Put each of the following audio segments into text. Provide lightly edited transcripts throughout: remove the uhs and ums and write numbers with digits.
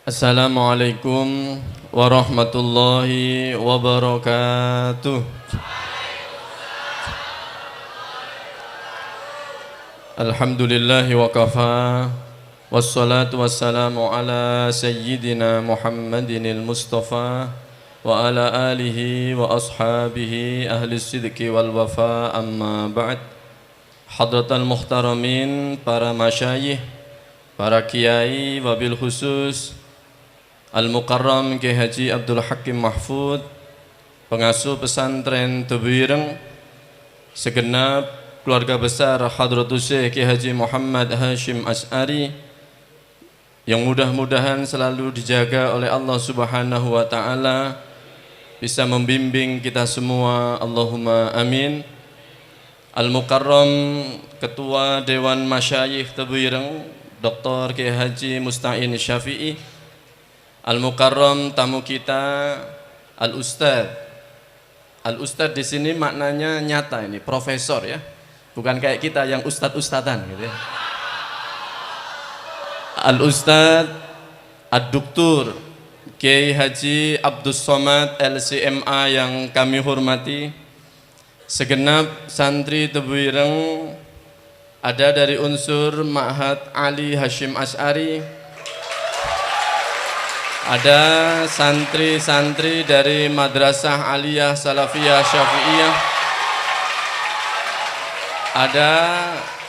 Assalamualaikum warahmatullahi wabarakatuh. Alhamdulillahi wa kafa. Wassalatu wassalamu ala sayyidina Muhammadinil Mustafa wa ala alihi wa ashabihi ahli sidqi wal wafa, amma ba'd. Hadratal muhtaramin, para masyayikh, para kiai, wabil khusus Al-Mukarram Kiai Haji Abdul Hakim Mahfud, pengasuh pesantren Tebu Ireng, segenap keluarga besar Hadratul Syekh Kiai Haji Muhammad Hashim Asy'ari, yang mudah-mudahan selalu dijaga oleh Allah Subhanahu wa Ta'ala, bisa membimbing kita semua, Allahumma amin. Al-Mukarram Ketua Dewan Masyayikh Tebu Ireng Dr. Kiai Haji Musta'in Syafi'i, Al-Mukarram tamu kita Al-Ustadz. Al-Ustadz di sini maknanya nyata, ini profesor ya, bukan kayak kita yang ustadz-ustadan gitu ya. Al-Ustadz Ad-Duktur Kiai Haji Abdus Somad LCMA yang kami hormati, segenap santri Tebu Ireng, ada dari unsur Ma'had Ali Hashim Asy'ari, ada santri-santri dari Madrasah Aliyah Salafiyah Syafi'iyah, ada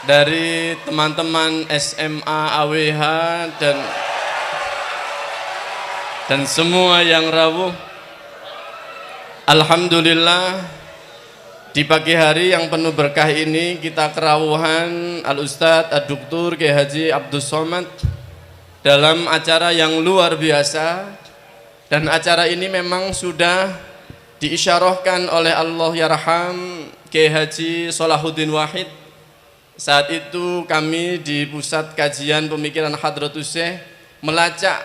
dari teman-teman SMA AWH dan semua yang rawuh. Alhamdulillah, di pagi hari yang penuh berkah ini kita kerawuhan Al-Ustadz Ad-Duktur Kiai Haji Abdus Somad dalam acara yang luar biasa, dan acara ini memang sudah diisyarahkan oleh Allah Yarham Kiai Haji Salahuddin Wahid. Saat itu kami di Pusat Kajian Pemikiran Hadratul Syekh melacak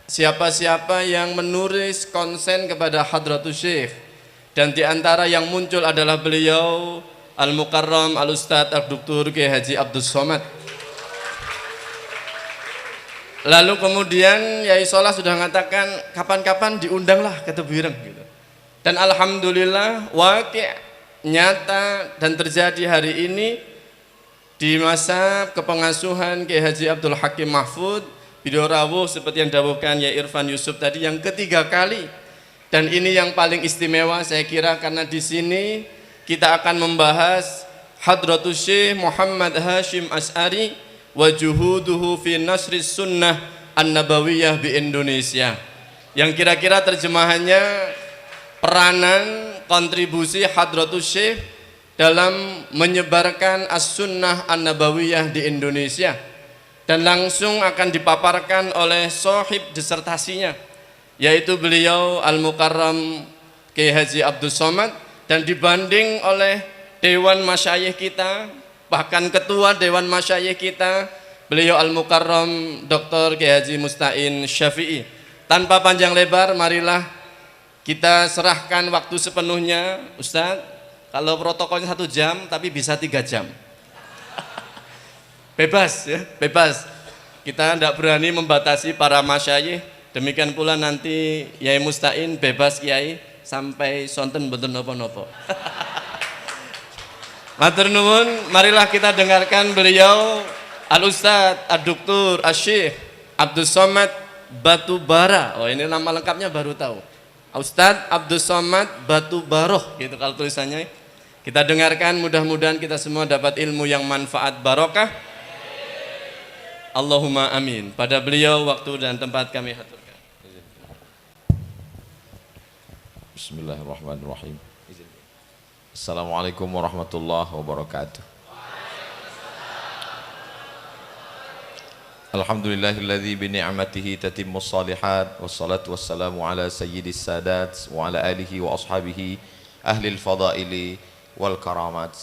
siapa-siapa yang menulis konsen kepada Hadratul Syekh, dan di antara yang muncul adalah beliau Al-Mukarram Al-Ustadz Ad-Duktur Kiai Haji Abdus Somad. Lalu kemudian Yai Solah sudah mengatakan kapan-kapan diundanglah ke Tebu Ireng gitu. Dan alhamdulillah waqi' nyata dan terjadi hari ini di masa kepengasuhan Kiai Haji Abdul Hakim Mahfud, beliau rawuh seperti yang dawuhkan Yai Irfan Yusuf tadi, yang ketiga kali. Dan ini yang paling istimewa saya kira, karena di sini kita akan membahas Hadratul Syekh Muhammad Hashim Asy'ari wa juhuduhu fi nasri sunnah an-nabawiyah di Indonesia, yang kira-kira terjemahannya peranan kontribusi Hadratul Syekh dalam menyebarkan as-sunnah an-nabawiyah di Indonesia, dan langsung akan dipaparkan oleh sohib disertasinya, yaitu beliau Al-Mukarram Kiai Haji Abdus Somad, dan dibanding oleh Dewan Masyayikh kita, bahkan Ketua Dewan Masyayikh kita, beliau Al-Mukarram Dr. Kiai Haji Musta'in Syafi'i. Tanpa panjang lebar, marilah kita serahkan waktu sepenuhnya. Ustadz, kalau protokolnya 1 jam tapi bisa 3 jam. Bebas ya, bebas. Kita tidak berani membatasi para masyayikh. Demikian pula nanti Yai Musta'in bebas Kiai sampai sonten boten nopo-nopo. Matur nuwun, marilah kita dengarkan beliau Al-Ustadz Ad-Duktur Asy-Syaikh Abdus Somad Batubara. Oh, ini nama lengkapnya baru tahu. Ustadz Abdus Somad Batubaroh gitu kalau tulisannya. Kita dengarkan, mudah-mudahan kita semua dapat ilmu yang manfaat barokah. Allahumma amin. Pada beliau waktu dan tempat kami haturkan. Bismillahirrahmanirrahim. Assalamualaikum warahmatullahi wabarakatuh. Alhamdulillahilladzi bi ni'matihi tatimmus shalihat, wassalatu wassalamu ala sayyidis sadat wa ala alihi wa ashabihi ahlil fadaili wal karamat,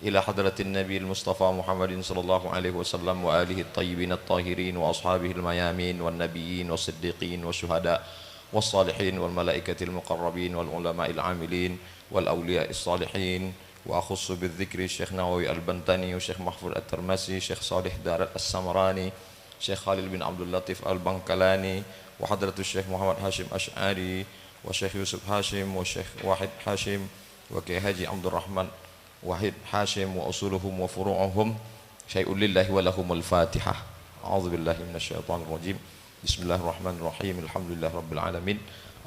ila hadratin nabiyil mustafa Muhammadin sallallahu alaihi wasallam wa alihi at-tayyibin at-tahirin wa ashabihil mayamin wan nabiyyin was-siddiqin wasyuhada was-salihin wal malaikatil muqarrabin wal ulama'il amilin wal awliya'is salihin. Wa akhussu bidzikri Syekh Nawawi Al-Bantani, Syekh Mahfud At-Tirmasi, Syekh Salih Darat As-Samrani, Syekh Khalil bin Abdul Latif Al-Bangkalani, وحضرة الشيخ محمد هاشم أشعري والشيخ يوسف هاشم والشيخ واحد هاشم وكي هاجي عبد الرحمن واحد هاشم وأصولهم وفروعهم شيء لله ولهم الفاتحة. أعوذ بالله من الشيطان الرجيم. بسم الله الرحمن الرحيم. الحمد لله رب العالمين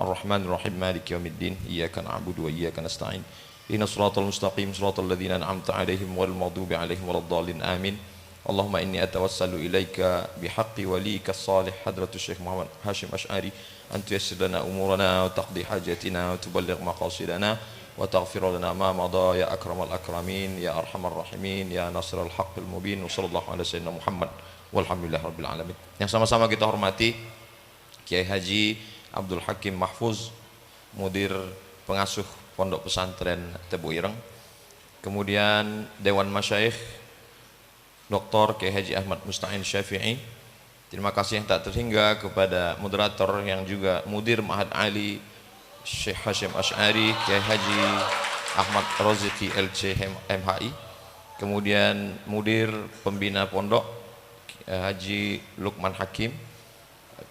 الرحمن الرحيم مالك يوم الدين إياك نعبد وإياك نستعين إن الصراط المستقيم صراط الذين أنعمت عليهم والمغضوب عليهم ولا الضالين آمين. اللهم إني أتوسل إليك بحق وليك الصالح حضرة الشيخ محمد هاشم أشعري أن تيسر لنا أمورنا وتقضي حاجاتنا وتبلغ مقاصدنا وتغفر لنا ما مضى يا أكرم الأكرمين يا أرحم الراحمين يا ناصر الحق المبين وصلى الله على سيدنا محمد walhamdulillah rabbil alamin. Yang sama-sama kita hormati Kiai Haji Abdul Hakim Mahfuz, mudir pengasuh Pondok Pesantren Tebu Ireng. Kemudian Dewan Masyayikh Dr. Kiai Haji Ahmad Musta'in Syafi'i. Terima kasih yang tak terhingga kepada moderator yang juga mudir Ma'had Ali Syekh Hashim Ash'ari, Kiai Haji Ahmad Roziki LC MHI. Kemudian mudir pembina pondok Haji Lukman Hakim.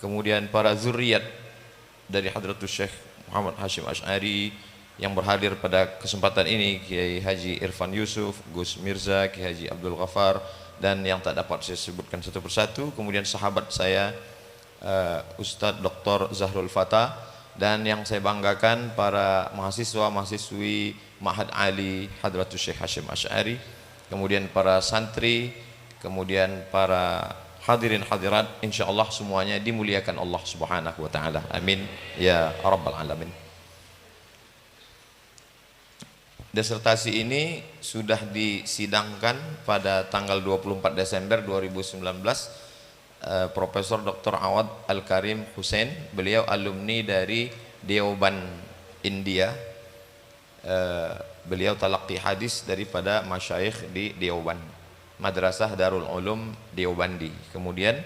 Kemudian para zuriat dari Hadratus Syekh Muhammad Hashim Ash'ari yang berhadir pada kesempatan ini, Kiai Haji Irfan Yusuf, Gus Mirza, Kiai Haji Abdul Ghaffar, dan yang tak dapat saya sebutkan satu persatu. Kemudian sahabat saya Ustadz Dr. Zahrul Fatah, dan yang saya banggakan para mahasiswa-mahasiswi Ma'had Ali Hadratus Syekh Hashim Ash'ari, kemudian para santri, kemudian para hadirin hadirat, insyaallah semuanya dimuliakan Allah Subhanahu wa taala. Amin ya rabbal alamin. Disertasi ini sudah disidangkan pada tanggal 24 Desember 2019. Profesor Dr. Awad Al-Karim Hussein, beliau alumni dari Deoban India. Beliau talaqi hadis daripada masyayikh di Deoban, Madrasah Darul Ulum Deobandi. Kemudian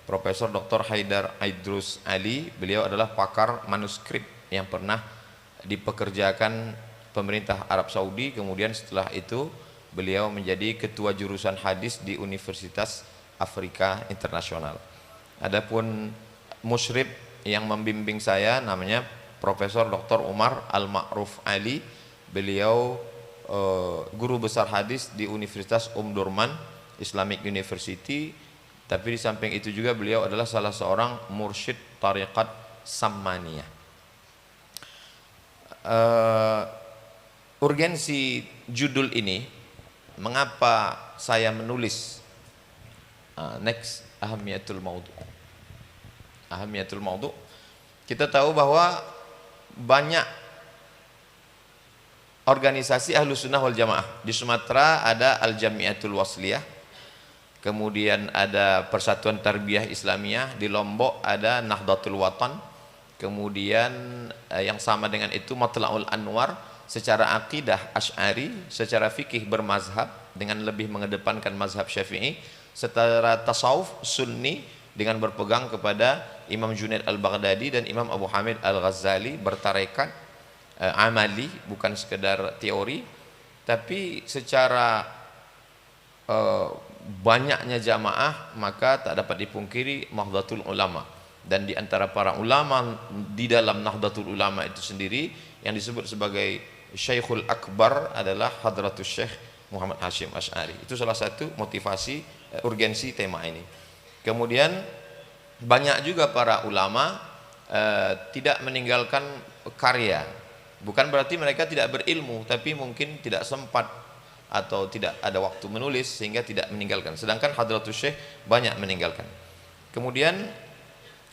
Profesor Dr. Haidar Aidrus Ali, beliau adalah pakar manuskrip yang pernah dipekerjakan pemerintah Arab Saudi. Kemudian setelah itu beliau menjadi ketua jurusan hadis di Universitas Afrika Internasional. Adapun musyrib yang membimbing saya namanya Profesor Dr. Umar Al-Ma'ruf Ali, beliau guru besar hadis di Universitas Durman Islamic University. Tapi di samping itu juga beliau adalah salah seorang mursyid tariqat Sammaniyah. Urgensi judul ini, mengapa saya menulis next ahamiyatul maudhu. Ahamiyatul maudhu, kita tahu bahwa banyak organisasi Ahlus Sunnah wal Jamaah. Di Sumatera ada Al-Jamiatul Wasliyah, kemudian ada Persatuan Tarbiyah Islamiyah, di Lombok ada Nahdlatul Watan, kemudian yang sama dengan itu Matla'ul Anwar, secara akidah Asy'ari, secara fikih bermazhab dengan lebih mengedepankan mazhab Syafi'i, secara tasawuf Sunni dengan berpegang kepada Imam Junaid Al-Baghdadi dan Imam Abu Hamid Al-Ghazali, bertarekat amali, bukan sekedar teori. Tapi secara banyaknya jamaah, maka tak dapat dipungkiri Nahdlatul Ulama. Dan di antara para ulama di dalam Nahdlatul Ulama itu sendiri, yang disebut sebagai Syekhul Akbar adalah Hadratus Syekh Muhammad Hashim Ash'ari. Itu salah satu motivasi urgensi tema ini. Kemudian banyak juga para ulama tidak meninggalkan karya. Bukan berarti mereka tidak berilmu, tapi mungkin tidak sempat atau tidak ada waktu menulis sehingga tidak meninggalkan. Sedangkan Hadratus Syekh banyak meninggalkan. Kemudian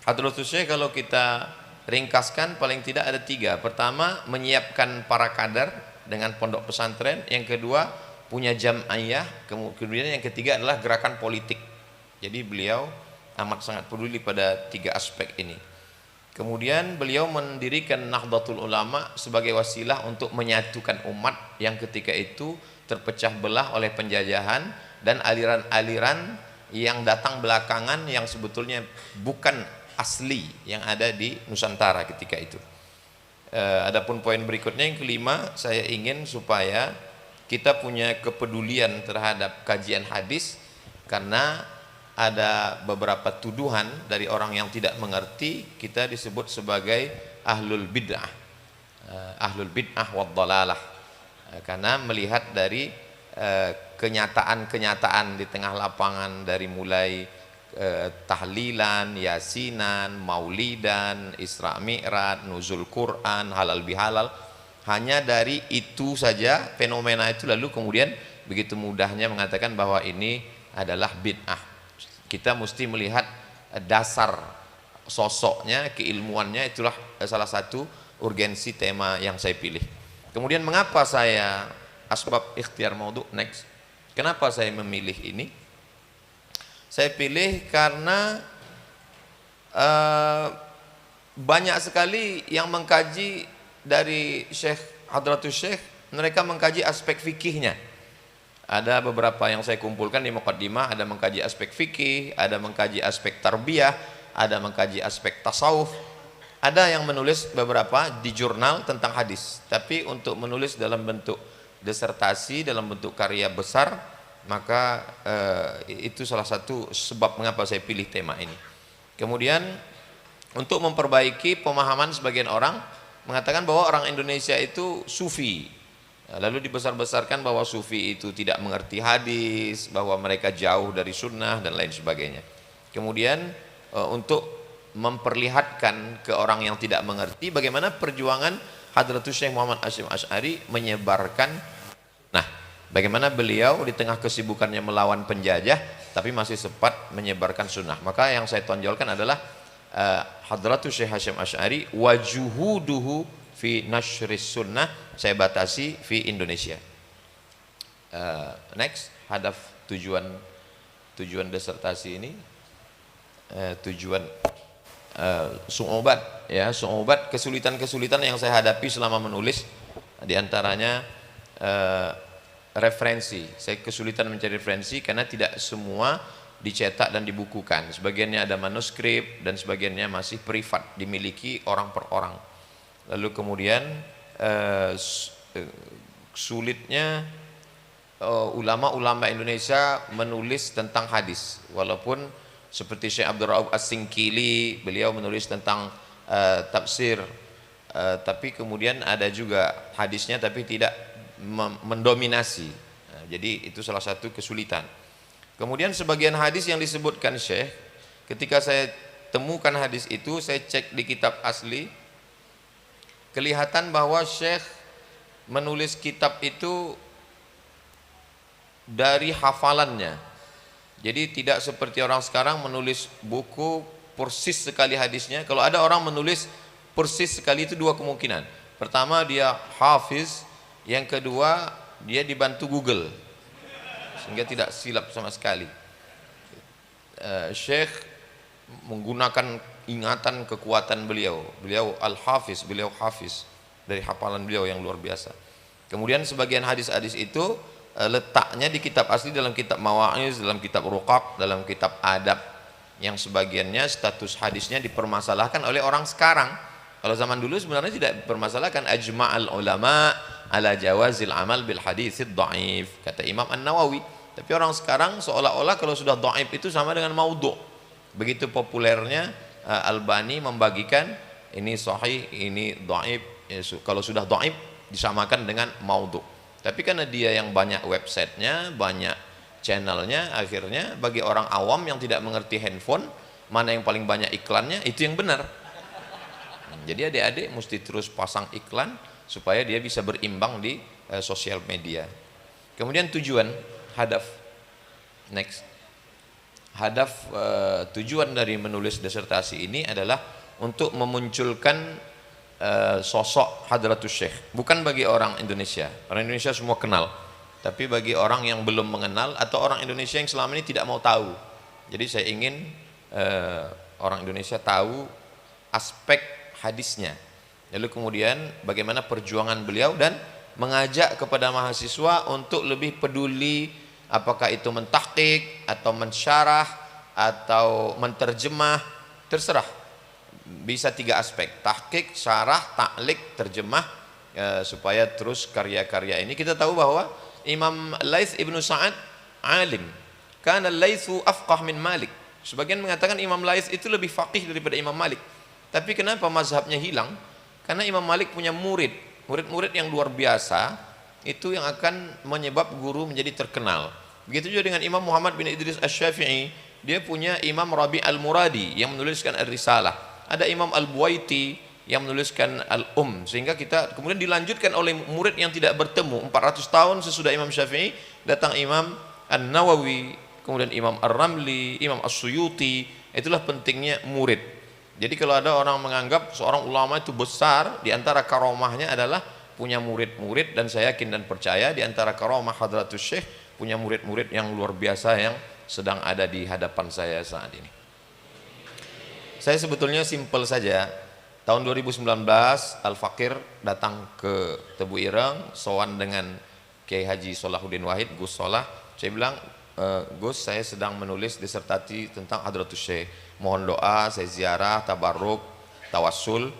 Hadratus Syekh kalau kita ringkaskan paling tidak ada 3. Pertama, menyiapkan para kader dengan pondok pesantren. Yang kedua, punya jam'iyah. Kemudian yang ketiga adalah gerakan politik. Jadi beliau amat sangat peduli pada 3 aspek ini. Kemudian beliau mendirikan Nahdlatul Ulama sebagai wasilah untuk menyatukan umat yang ketika itu terpecah belah oleh penjajahan dan aliran-aliran yang datang belakangan yang sebetulnya bukan asli yang ada di Nusantara ketika itu. Adapun poin berikutnya yang kelima, saya ingin supaya kita punya kepedulian terhadap kajian hadis, karena ada beberapa tuduhan dari orang yang tidak mengerti, kita disebut sebagai ahlul bid'ah, ahlul bid'ah wad dhalalah, karena melihat dari kenyataan-kenyataan di tengah lapangan, dari mulai tahlilan, yasinan, maulidan, Isra Mi'raj, nuzul Quran, halal bihalal, hanya dari itu saja fenomena itu, lalu kemudian begitu mudahnya mengatakan bahwa ini adalah bid'ah. Kita mesti melihat dasar sosoknya, keilmuannya, itulah salah satu urgensi tema yang saya pilih. Kemudian mengapa saya asbab ikhtiar maudhu, next. Kenapa saya memilih ini? Saya pilih karena banyak sekali yang mengkaji dari Syekh Hadratus Syekh, mereka mengkaji aspek fikihnya. Ada beberapa yang saya kumpulkan di muqaddimah, ada mengkaji aspek fikih, ada mengkaji aspek tarbiyah, ada mengkaji aspek tasawuf. Ada yang menulis beberapa di jurnal tentang hadis, tapi untuk menulis dalam bentuk disertasi, dalam bentuk karya besar, maka itu salah satu sebab mengapa saya pilih tema ini. Kemudian untuk memperbaiki pemahaman sebagian orang mengatakan bahwa orang Indonesia itu sufi, lalu dibesar-besarkan bahwa sufi itu tidak mengerti hadis, bahwa mereka jauh dari sunnah dan lain sebagainya. Kemudian untuk memperlihatkan ke orang yang tidak mengerti bagaimana perjuangan Hadratus Syekh Muhammad Hasyim Asy'ari menyebarkan, nah bagaimana beliau di tengah kesibukannya melawan penjajah tapi masih sempat menyebarkan sunnah. Maka yang saya tonjolkan adalah Hadratus Syekh Hasyim Asy'ari wa juhuduhu fi nashris sunnah, saya batasi fi Indonesia. Next, hadaf tujuan disertasi ini, tujuan su'ubat, ya, su'ubat, kesulitan-kesulitan yang saya hadapi selama menulis, diantaranya referensi. Saya kesulitan mencari referensi karena tidak semua dicetak dan dibukukan. Sebagiannya ada manuskrip dan sebagiannya masih privat, dimiliki orang per orang. Lalu kemudian sulitnya ulama-ulama Indonesia menulis tentang hadis, walaupun seperti Syekh Abdul Rauf As-Singkili, beliau menulis tentang tafsir, tapi kemudian ada juga hadisnya tapi tidak mendominasi. Jadi itu salah satu kesulitan. Kemudian sebagian hadis yang disebutkan Syekh, ketika saya temukan hadis itu, saya cek di kitab asli, kelihatan bahwa Syekh menulis kitab itu dari hafalannya. Jadi tidak seperti orang sekarang menulis buku persis sekali hadisnya. Kalau ada orang menulis persis sekali, itu dua kemungkinan. Pertama, dia hafiz, yang kedua dia dibantu Google sehingga tidak silap sama sekali. Syekh menggunakan ingatan kekuatan beliau al-hafiz, beliau hafiz dari hafalan beliau yang luar biasa. Kemudian sebagian hadis-hadis itu letaknya di kitab asli, dalam kitab mawa'iz, dalam kitab ruqaq, dalam kitab adab, yang sebagiannya status hadisnya dipermasalahkan oleh orang sekarang. Kalau zaman dulu sebenarnya tidak dipermasalahkan. Ajma'al ulama ala jawazil amal bil haditsid dhaif, kata Imam An-Nawawi. Tapi orang sekarang seolah-olah kalau sudah dhaif itu sama dengan maudhu'. Begitu populernya Albani membagikan ini sahih, ini dhaif. Kalau sudah dhaif disamakan dengan maudhu'. Tapi karena dia yang banyak websitenya, banyak channelnya, akhirnya bagi orang awam yang tidak mengerti handphone, mana yang paling banyak iklannya, itu yang benar. Jadi adik-adik mesti terus pasang iklan supaya dia bisa berimbang di sosial media. Kemudian tujuan, hadaf. Next. Hadaf tujuan dari menulis disertasi ini adalah untuk memunculkan sosok Hadratus Syekh, bukan bagi orang Indonesia. Orang Indonesia semua kenal, tapi bagi orang yang belum mengenal atau orang Indonesia yang selama ini tidak mau tahu. Jadi saya ingin orang Indonesia tahu aspek hadisnya, lalu kemudian bagaimana perjuangan beliau, dan mengajak kepada mahasiswa untuk lebih peduli, apakah itu mentahqiq atau mensyarah atau menterjemah, terserah. Bisa tiga aspek, tahqiq, syarah, ta'liq, terjemah, supaya terus karya-karya ini. Kita tahu bahwa Imam Laits Ibnu Sa'ad alim, Kana Laitsu afqah min Malik. Sebagian mengatakan Imam Laits itu lebih faqih daripada Imam Malik. Tapi kenapa mazhabnya hilang? Karena Imam Malik punya murid-murid yang luar biasa, itu yang akan menyebab guru menjadi terkenal. Begitu juga dengan Imam Muhammad bin Idris Asy-Syafi'i, dia punya Imam Rabi' al-Muradi yang menuliskan Ar-Risalah. Ada Imam Al-Buwaiti yang menuliskan Al-Um, sehingga kita kemudian dilanjutkan oleh murid yang tidak bertemu. 400 tahun sesudah Imam Syafi'i datang Imam An-Nawawi, kemudian Imam Ar-Ramli, Imam As-Suyuti. Itulah pentingnya murid. Jadi kalau ada orang menganggap seorang ulama itu besar, di antara karomahnya adalah punya murid-murid, dan saya yakin dan percaya di antara karomah Hadratus Syekh punya murid-murid yang luar biasa yang sedang ada di hadapan saya saat ini. Saya sebetulnya simpel saja. Tahun 2019 Al-Fakir datang ke Tebu Ireng, sowan dengan Kiai Haji Solahuddin Wahid, Gus Solah. Saya bilang, Gus, saya sedang menulis disertasi tentang Hadratus Syekh. Mohon doa, saya ziarah, tabarruk, tawassul.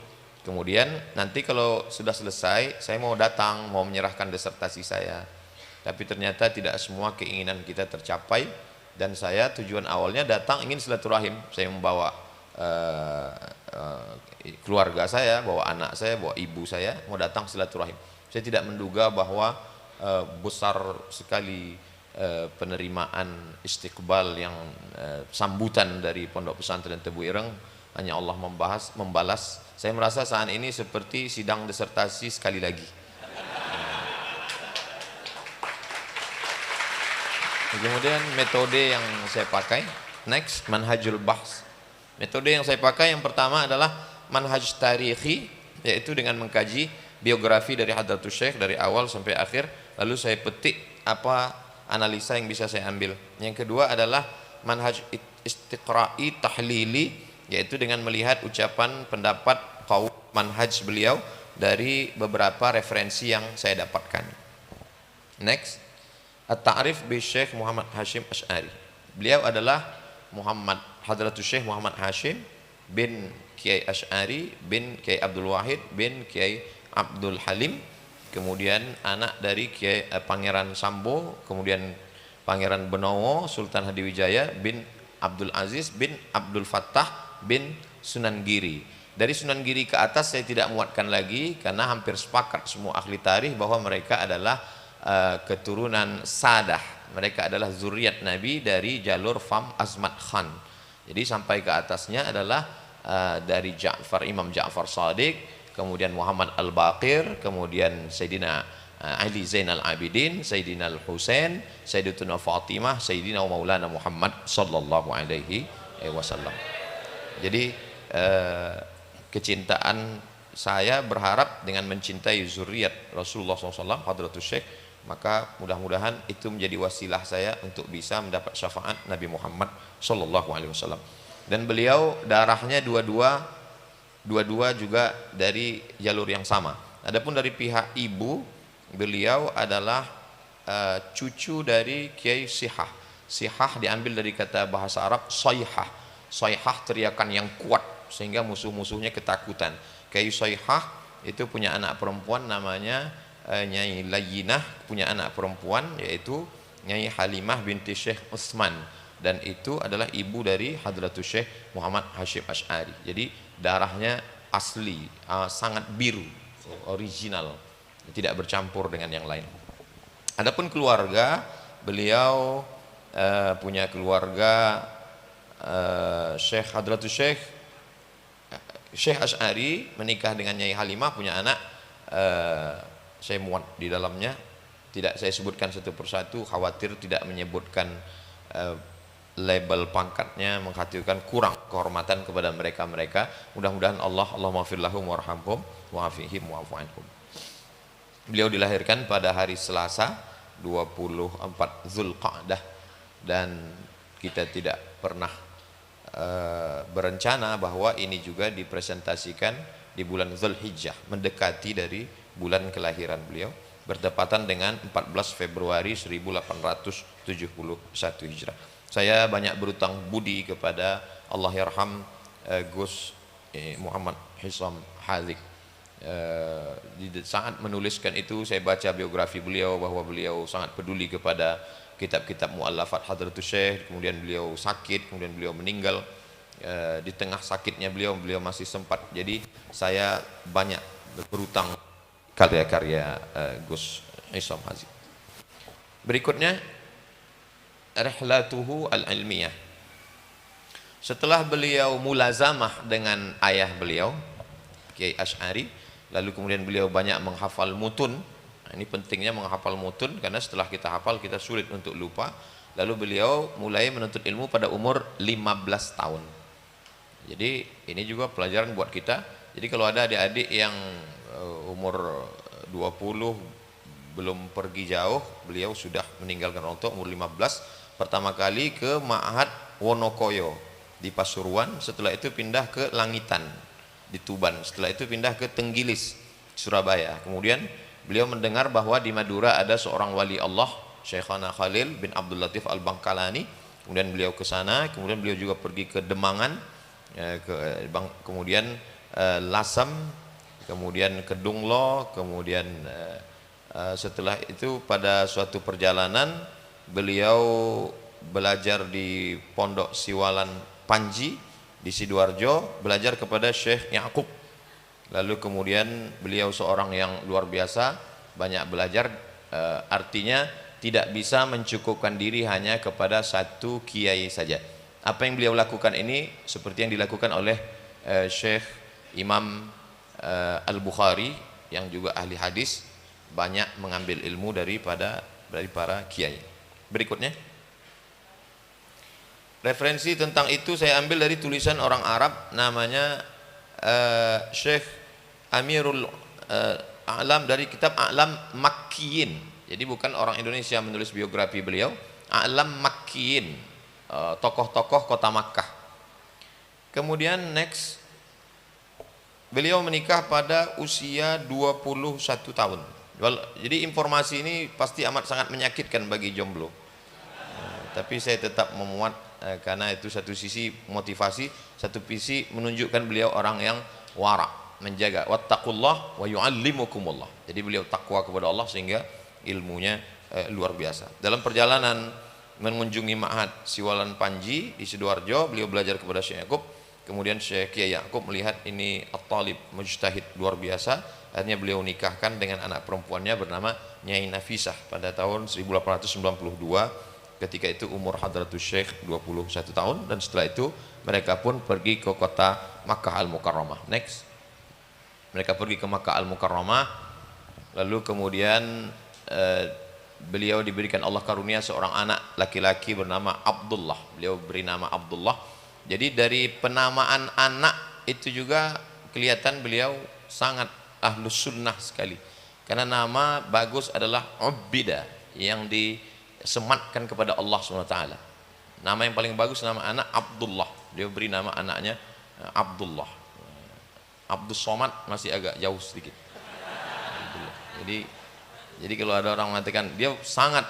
Kemudian nanti kalau sudah selesai, saya mau datang, mau menyerahkan disertasi saya. Tapi ternyata tidak semua keinginan kita tercapai, dan saya tujuan awalnya datang ingin silaturahim. Saya membawa keluarga saya, bawa anak saya, bawa ibu saya, mau datang silaturahim. Saya tidak menduga bahwa besar sekali penerimaan istiqbal yang sambutan dari Pondok Pesantren Tebu Ireng. Hanya Allah membalas. Saya merasa saat ini seperti sidang disertasi sekali lagi. Kemudian metode yang saya pakai, next, manhajul bahs. Metode yang saya pakai yang pertama adalah manhaj tarikhi, yaitu dengan mengkaji biografi dari Hadratus Syekh dari awal sampai akhir, lalu saya petik apa analisa yang bisa saya ambil. Yang kedua adalah manhaj istiqra'i tahlili, yaitu dengan melihat ucapan, pendapat, qaul, manhaj beliau dari beberapa referensi yang saya dapatkan. Next, at-ta'rif bi Syekh Muhammad Hashim Asy'ari. Beliau adalah Hadratus Syekh Muhammad Hashim bin Kiai Asy'ari bin Kiai Abdul Wahid bin Kiai Abdul Halim, kemudian anak dari Kiai Pangeran Sambo, kemudian Pangeran Benowo Sultan Hadiwijaya bin Abdul Aziz bin Abdul Fattah bin Sunan Giri. Dari Sunan Giri ke atas saya tidak muatkan lagi, karena hampir sepakat semua ahli tarikh bahwa mereka adalah keturunan Sadah. Mereka adalah zuriat Nabi dari jalur Fam Azmat Khan. Jadi sampai ke atasnya adalah dari Imam Ja'far Shadiq, kemudian Muhammad Al-Baqir, kemudian Sayyidina Ali Zainal Abidin, Sayyidina Al-Husain, Sayyidatuna Fatimah, Sayyidina Maulana Muhammad sallallahu alaihi wasallam. Jadi kecintaan saya berharap dengan mencintai zuriat Rasulullah SAW, Hadratus Syekh, maka mudah-mudahan itu menjadi wasilah saya untuk bisa mendapat syafaat Nabi Muhammad sallallahu alaihi wasallam. Dan beliau darahnya dua-dua juga dari jalur yang sama. Adapun dari pihak ibu, beliau adalah cucu dari Kiai Sihah. Sihah diambil dari kata bahasa Arab sayhah. Sayhah teriakan yang kuat sehingga musuh-musuhnya ketakutan. Kiai Sihah itu punya anak perempuan namanya Nyai Layyinah, punya anak perempuan yaitu Nyai Halimah binti Syekh Utsman, dan itu adalah ibu dari Hadratus Syekh Muhammad Hashim Asy'ari. Jadi darahnya asli, sangat biru, original, tidak bercampur dengan yang lain. Adapun keluarga, beliau punya keluarga Syekh Hadratus Syekh Asy'ari menikah dengan Nyai Halimah, punya anak. Saya muat di dalamnya, tidak saya sebutkan satu persatu, khawatir tidak menyebutkan label pangkatnya, mengkhawatirkan kurang kehormatan kepada mereka. Mudah-mudahan Allahumma ighfir lahum warhamhum wa'afihim wa'fu anhum. Beliau dilahirkan pada hari Selasa 24 Zulqa'dah, dan kita tidak pernah berencana bahwa ini juga dipresentasikan di bulan Zulhijjah, mendekati dari bulan kelahiran beliau, bertepatan dengan 14 Februari 1871 Hijrah. Saya banyak berutang budi kepada Allahyarham Gus Muhammad Hisam Hazik. Saat menuliskan itu saya baca biografi beliau bahwa beliau sangat peduli kepada kitab-kitab muallafat Hadratus Syekh, kemudian beliau sakit, kemudian beliau meninggal. Di tengah sakitnya beliau masih sempat. Jadi saya banyak berutang karya-karya Gus Isam Hazim. Berikutnya rihlatuhu al-ilmiyah. Setelah beliau mulazamah dengan ayah beliau Kiai Asy'ari, lalu kemudian beliau banyak menghafal mutun. Nah, ini pentingnya menghafal mutun, karena setelah kita hafal kita sulit untuk lupa. Lalu beliau mulai menuntut ilmu pada umur 15 tahun. Jadi ini juga pelajaran buat kita. Jadi kalau ada adik-adik yang umur 20 belum pergi jauh, beliau sudah meninggalkan orang tua umur 15, pertama kali ke Ma'had Wonokoyo di Pasuruan, setelah itu pindah ke Langitan di Tuban, setelah itu pindah ke Tenggilis Surabaya. Kemudian beliau mendengar bahwa di Madura ada seorang wali Allah, Syekhana Khalil bin Abdul Latif Al-Bangkalani. Kemudian beliau ke sana, kemudian beliau juga pergi ke Demangan, kemudian Lasem, kemudian ke Dunglo, kemudian setelah itu pada suatu perjalanan beliau belajar di Pondok Siwalan Panji di Sidoarjo, belajar kepada Syekh Ya'qub. Lalu kemudian beliau seorang yang luar biasa, banyak belajar, artinya tidak bisa mencukupkan diri hanya kepada satu kiai saja. Apa yang beliau lakukan ini seperti yang dilakukan oleh Syekh Imam Al-Bukhari yang juga ahli hadis, banyak mengambil ilmu dari para kiai. Berikutnya, referensi tentang itu saya ambil dari tulisan orang Arab namanya Syekh Amirul A'lam, dari kitab A'lam Makkiyin. Jadi bukan orang Indonesia menulis biografi beliau. A'lam Makkiyin, tokoh-tokoh kota Makkah. Kemudian next, beliau menikah pada usia 21 tahun. Jadi informasi ini pasti amat sangat menyakitkan bagi jomblo. Tapi saya tetap memuat karena itu satu sisi motivasi, satu sisi menunjukkan beliau orang yang wara, menjaga wattaqullah wa yu'allimukumullah. Jadi beliau takwa kepada Allah sehingga ilmunya luar biasa. Dalam perjalanan mengunjungi Ma'had Siwalan Panji di Sidoarjo, beliau belajar kepada Syekh Ya'qub. Kemudian Syekh Kiai Ya'qub melihat ini at-talib mujtahid luar biasa, akhirnya beliau nikahkan dengan anak perempuannya bernama Nyai Nafisah pada tahun 1892. Ketika itu umur Hadratus Syekh 21 tahun, dan setelah itu mereka pun pergi ke kota Makkah Al-Mukarramah. Next, mereka pergi ke Makkah Al-Mukarramah, lalu kemudian beliau diberikan Allah karunia seorang anak laki-laki bernama Abdullah. Beliau beri nama Abdullah. Jadi dari penamaan anak itu juga kelihatan beliau sangat ahlus sunnah sekali, karena nama bagus adalah Ubbida, yang disematkan kepada Allah SWT. Nama yang paling bagus nama anak Abdullah. Dia beri nama anaknya Abdullah. Abdus Somad masih agak jauh sedikit. Jadi kalau ada orang mengatakan dia sangat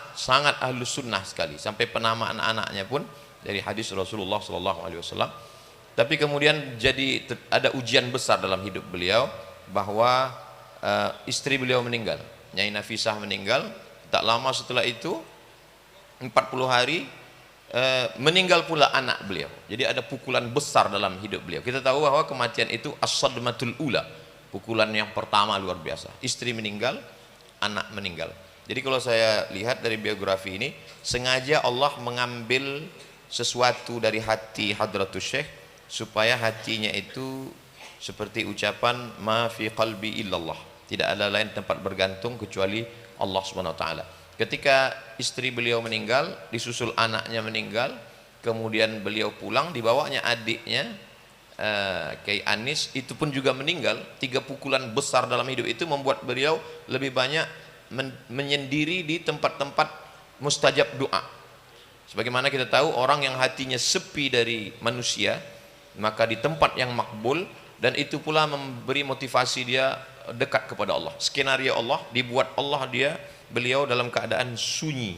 ahlus sunnah sekali, sampai penamaan anaknya pun dari hadis Rasulullah SAW. Tapi kemudian jadi ada ujian besar dalam hidup beliau, bahwa istri beliau meninggal, Nyai Nafisah meninggal. Tak lama setelah itu 40 hari meninggal pula anak beliau. Jadi ada pukulan besar dalam hidup beliau. Kita tahu bahwa kematian itu as-sadmatul ula, pukulan yang pertama luar biasa. Istri meninggal, anak meninggal. Jadi kalau saya lihat dari biografi ini, sengaja Allah mengambil sesuatu dari hati Hadratus Syekh supaya hatinya itu seperti ucapan ma fi qalbi illallah, tidak ada lain tempat bergantung kecuali Allah Subhanahu wa taala. Ketika istri beliau meninggal, disusul anaknya meninggal, kemudian beliau pulang, dibawanya adiknya Kiai Anis, itu pun juga meninggal. 3 pukulan besar dalam hidup itu membuat beliau lebih banyak menyendiri di tempat-tempat mustajab doa. Sebagaimana kita tahu, orang yang hatinya sepi dari manusia, maka di tempat yang makbul, dan itu pula memberi motivasi dia dekat kepada Allah. Skenario Allah dibuat Allah, beliau dalam keadaan sunyi.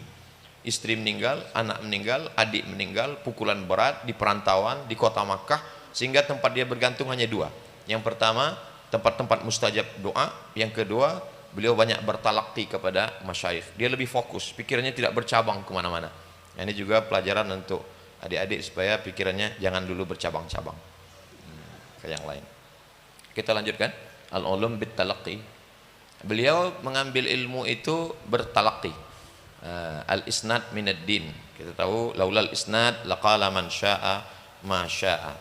Istri meninggal, anak meninggal, adik meninggal, pukulan berat di perantauan di kota Makkah, sehingga tempat dia bergantung hanya 2. Yang pertama tempat-tempat mustajab doa, yang kedua beliau banyak bertalaqi kepada masyayikh. Dia lebih fokus, pikirannya tidak bercabang kemana-mana. Ini juga pelajaran untuk adik-adik supaya pikirannya jangan dulu bercabang-cabang ke yang lain. Kita lanjutkan. Al-ulum bit talaqi. Beliau mengambil ilmu itu bertalaqi. Al-isnad minad din. Kita tahu laulal isnad laqala man syaa ma syaa.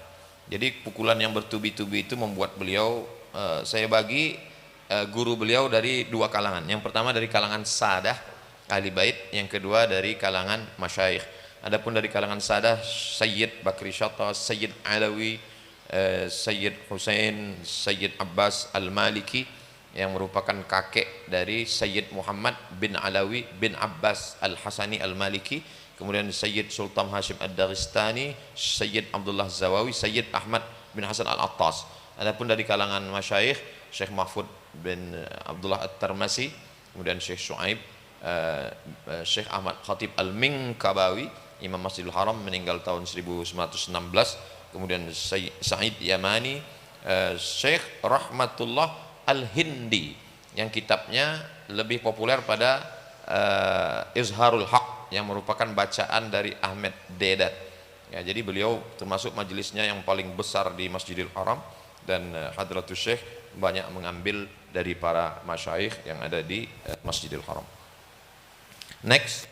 Jadi pukulan yang bertubi-tubi itu membuat beliau, saya bagi guru beliau dari dua kalangan. Yang pertama dari kalangan sadah ahli bait, yang kedua dari kalangan masyayikh. Adapun dari kalangan sadah, Sayyid Bakri Syatta, Sayyid Alawi, Sayyid Husain, Sayyid Abbas Al-Maliki yang merupakan kakek dari Sayyid Muhammad bin Alawi bin Abbas Al-Hasani Al-Maliki, kemudian Sayyid Sultan Hashim Ad-Dagestani, Sayyid Abdullah Zawawi, Sayyid Ahmad bin Hasan Al-Attas. Adapun dari kalangan masyayikh, Syekh Mahfud bin Abdullah At-Tarmasi, kemudian Syekh Shu'aib, Syekh Ahmad Khatib Al-Minkabawi, Imam Masjidil Haram, meninggal tahun 1916, kemudian Sa'id Yamani, Syekh Rahmatullah Al-Hindi yang kitabnya lebih populer pada Izharul Haq yang merupakan bacaan dari Ahmad Deedat. Ya, jadi beliau termasuk majelisnya yang paling besar di Masjidil Haram, dan Hadratus Syekh banyak mengambil dari para masyayikh yang ada di Masjidil Haram. Next,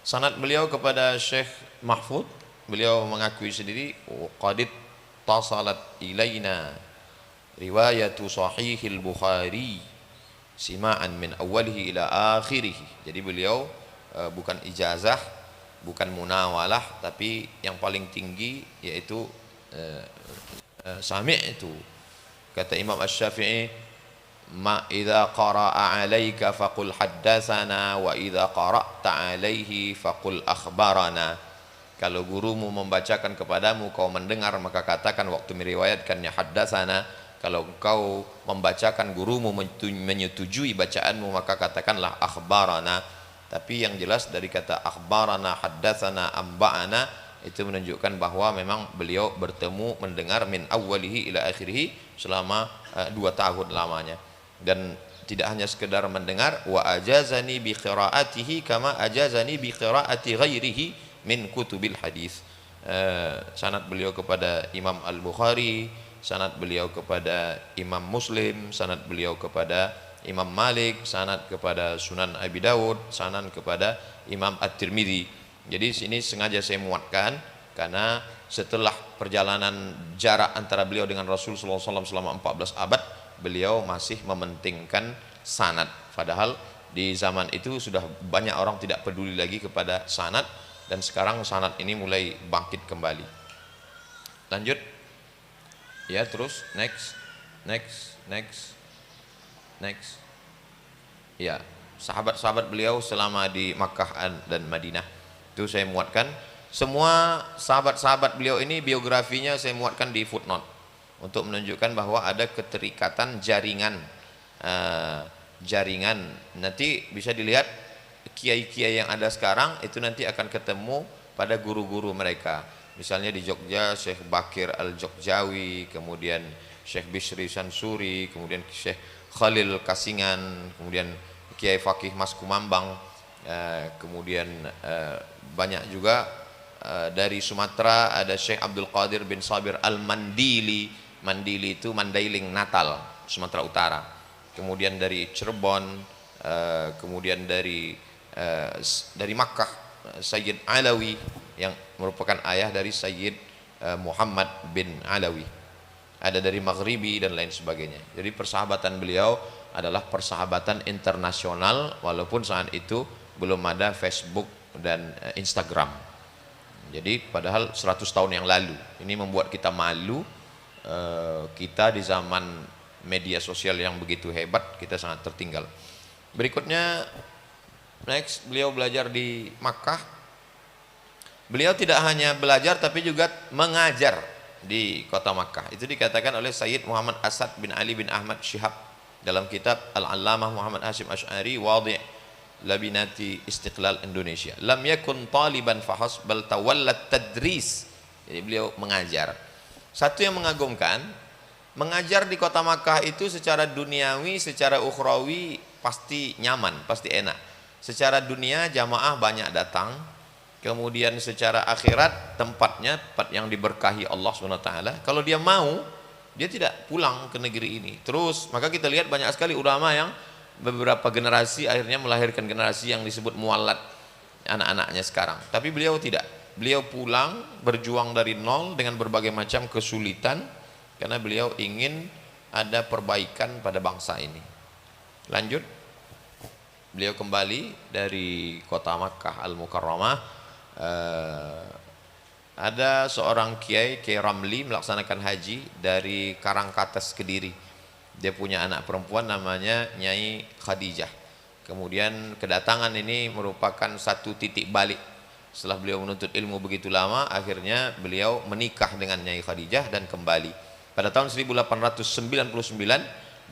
sanad beliau kepada Syekh Mahfud, beliau mengakui sendiri, qadid tasalat ilaina riwayatu sahihil Bukhari sima'an min awalihi ila akhirih. Jadi beliau bukan ijazah, bukan munawalah, tapi yang paling tinggi yaitu sami' itu. Kata Imam Asy-Syafi'i, ma idza qara'a 'alaika faqul haddatsana wa idza qara'ta 'alaihi faqul akhbarana. Kalau gurumu membacakan kepadamu kau mendengar, maka katakan waktu meriwayatkannya haddatsana. Kalau engkau membacakan gurumu menyetujui bacaanmu, maka katakanlah akhbarana. Tapi yang jelas dari kata akhbarana, haddatsana, amba'ana itu menunjukkan bahwa memang beliau bertemu mendengar min awwalihi ila akhirih selama 2 tahun lamanya. Dan tidak hanya sekedar mendengar, wa ajazani bi qiraatihi kama ajazani bi qiraati ghairihi min kutubil hadis. Sanad beliau kepada Imam Al-Bukhari, sanad beliau kepada Imam Muslim, sanad beliau kepada Imam Malik, sanad kepada Sunan Abi Dawud, sanad kepada Imam At-Tirmidzi. Jadi sini sengaja saya muatkan karena setelah perjalanan jarak antara beliau dengan Rasulullah SAW selama 14 abad, beliau masih mementingkan sanad. Padahal di zaman itu sudah banyak orang tidak peduli lagi kepada sanad, dan sekarang sanad ini mulai bangkit kembali. Lanjut. Ya, terus next. Ya, sahabat-sahabat beliau selama di Makkah dan Madinah itu saya muatkan. Semua sahabat-sahabat beliau ini biografinya saya muatkan di footnote untuk menunjukkan bahwa ada keterikatan jaringan. Nanti bisa dilihat kiai-kiai yang ada sekarang itu nanti akan ketemu pada guru-guru mereka. Misalnya di Jogja Syekh Bakir Al-Jogjawi, kemudian Syekh Bishri Sansuri, kemudian Syekh Khalil Kasingan, kemudian Kiai Fakih Mas Kumambang, kemudian banyak juga dari Sumatera ada Syekh Abdul Qadir bin Sabir Al-Mandili. Mandili itu Mandailing, Natal, Sumatera Utara. Kemudian dari Cirebon, kemudian dari Makkah Sayyid Alawi yang merupakan ayah dari Sayyid Muhammad bin Alawi. Ada dari Maghribi dan lain sebagainya. Jadi persahabatan beliau adalah persahabatan internasional, walaupun saat itu belum ada Facebook dan Instagram. Jadi padahal 100 tahun yang lalu. Ini membuat kita malu. Kita di zaman media sosial yang begitu hebat, kita sangat tertinggal. Berikutnya, next, beliau belajar di Makkah. Beliau tidak hanya belajar tapi juga mengajar di kota Makkah. Itu dikatakan oleh Sayyid Muhammad Asad bin Ali bin Ahmad Syihab dalam kitab Al-Allamah Muhammad Hashim Asy'ari Wadi' Labinati Istiqlal Indonesia. Lam yakun taliban fahas bal tawallat tadris. Jadi beliau mengajar. Satu yang mengagumkan, mengajar di kota Makkah itu secara duniawi, secara ukhrawi pasti nyaman, pasti enak. Secara dunia jamaah banyak datang, kemudian secara akhirat tempatnya tempat yang diberkahi Allah SWT. Kalau dia mau, dia tidak pulang ke negeri ini terus. Maka kita lihat banyak sekali ulama yang beberapa generasi akhirnya melahirkan generasi yang disebut muallat, anak-anaknya sekarang. Tapi beliau tidak, beliau pulang berjuang dari nol dengan berbagai macam kesulitan, karena beliau ingin ada perbaikan pada bangsa ini. Lanjut, beliau kembali dari kota Makkah Al-Mukarramah. Ada seorang Kiai Ramli melaksanakan haji dari Karangkates Kediri. Dia punya anak perempuan namanya Nyai Khadijah. Kemudian kedatangan ini merupakan satu titik balik. Setelah beliau menuntut ilmu begitu lama, akhirnya beliau menikah dengan Nyai Khadijah dan kembali. Pada tahun 1899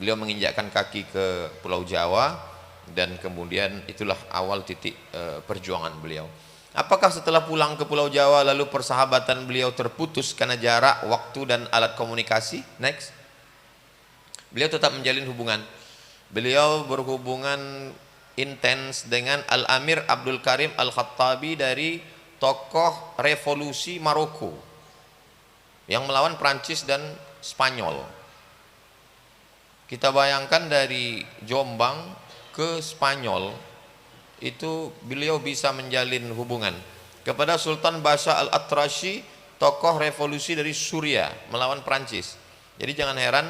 beliau menginjakkan kaki ke Pulau Jawa, dan kemudian itulah awal titik perjuangan beliau. Apakah setelah pulang ke Pulau Jawa lalu persahabatan beliau terputus karena jarak, waktu dan alat komunikasi? Next. Beliau tetap menjalin hubungan. Beliau berhubungan intens dengan Al-Amir Abdul Karim Al-Khattabi dari tokoh revolusi Maroko yang melawan Prancis dan Spanyol. Kita bayangkan dari Jombang ke Spanyol itu beliau bisa menjalin hubungan. Kepada Sultan Basha Al-Atrashi, tokoh revolusi dari Suria melawan Prancis. Jadi jangan heran,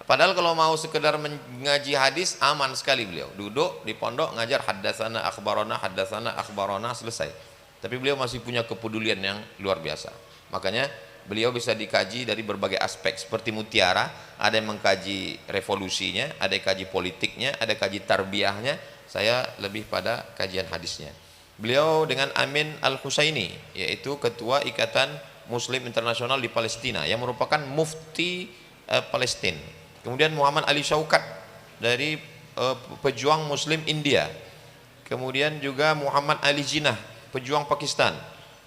padahal kalau mau sekedar mengaji hadis aman sekali, beliau duduk di pondok ngajar haddatsana akhbarona selesai. Tapi beliau masih punya kepedulian yang luar biasa. Makanya beliau bisa dikaji dari berbagai aspek, seperti Mutiara, ada yang mengkaji revolusinya, ada yang kaji politiknya, ada kaji tarbiyahnya. Saya lebih pada kajian hadisnya. Beliau dengan Amin Al-Husaini, yaitu ketua Ikatan Muslim Internasional di Palestina, yang merupakan mufti Palestina. Kemudian Muhammad Ali Syaukat dari pejuang Muslim India. Kemudian juga Muhammad Ali Jinnah, pejuang Pakistan.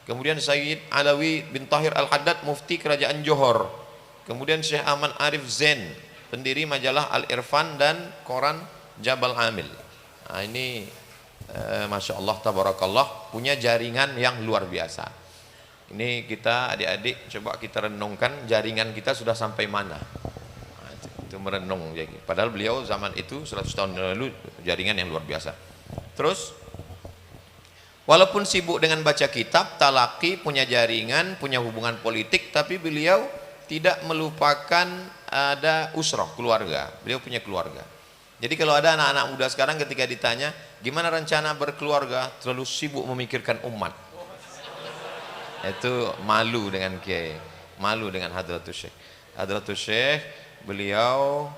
Kemudian Sayyid Alawi bin Tahir Al-Haddad, mufti kerajaan Johor. Kemudian Syekh Ahmad Arif Zain, pendiri majalah Al-Irfan dan koran Jabal Amil. Nah, ini Masya Allah tabarakallah, punya jaringan yang luar biasa. Ini kita adik-adik coba kita renungkan, jaringan kita sudah sampai mana. Nah, itu merenung. Padahal beliau zaman itu 100 tahun lalu jaringan yang luar biasa. Terus walaupun sibuk dengan baca kitab, talaki, punya jaringan, punya hubungan politik, tapi beliau tidak melupakan ada usrah, keluarga. Beliau punya keluarga. Jadi kalau ada anak-anak muda sekarang ketika ditanya gimana rencana berkeluarga, terlalu sibuk memikirkan umat. Itu malu dengan Kiai, malu dengan Hadratus Syekh. Hadratus Syekh beliau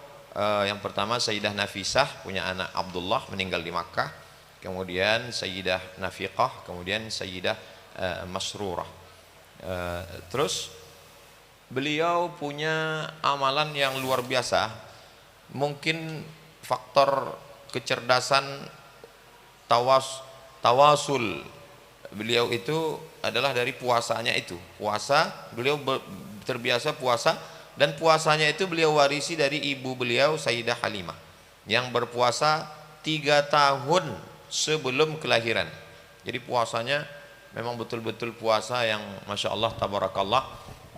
yang pertama Sayyidah Nafisah, punya anak Abdullah, meninggal di Makkah. Kemudian Sayyidah Nafiqah, kemudian Sayyidah Masrurah. Terus beliau punya amalan yang luar biasa. Mungkin faktor kecerdasan tawasul beliau itu adalah dari puasanya itu. Puasa, beliau terbiasa puasa, dan puasanya itu beliau warisi dari ibu beliau Sayyidah Halimah yang berpuasa 3 tahun sebelum kelahiran. Jadi puasanya memang betul-betul puasa yang Masya Allah tabarakallah,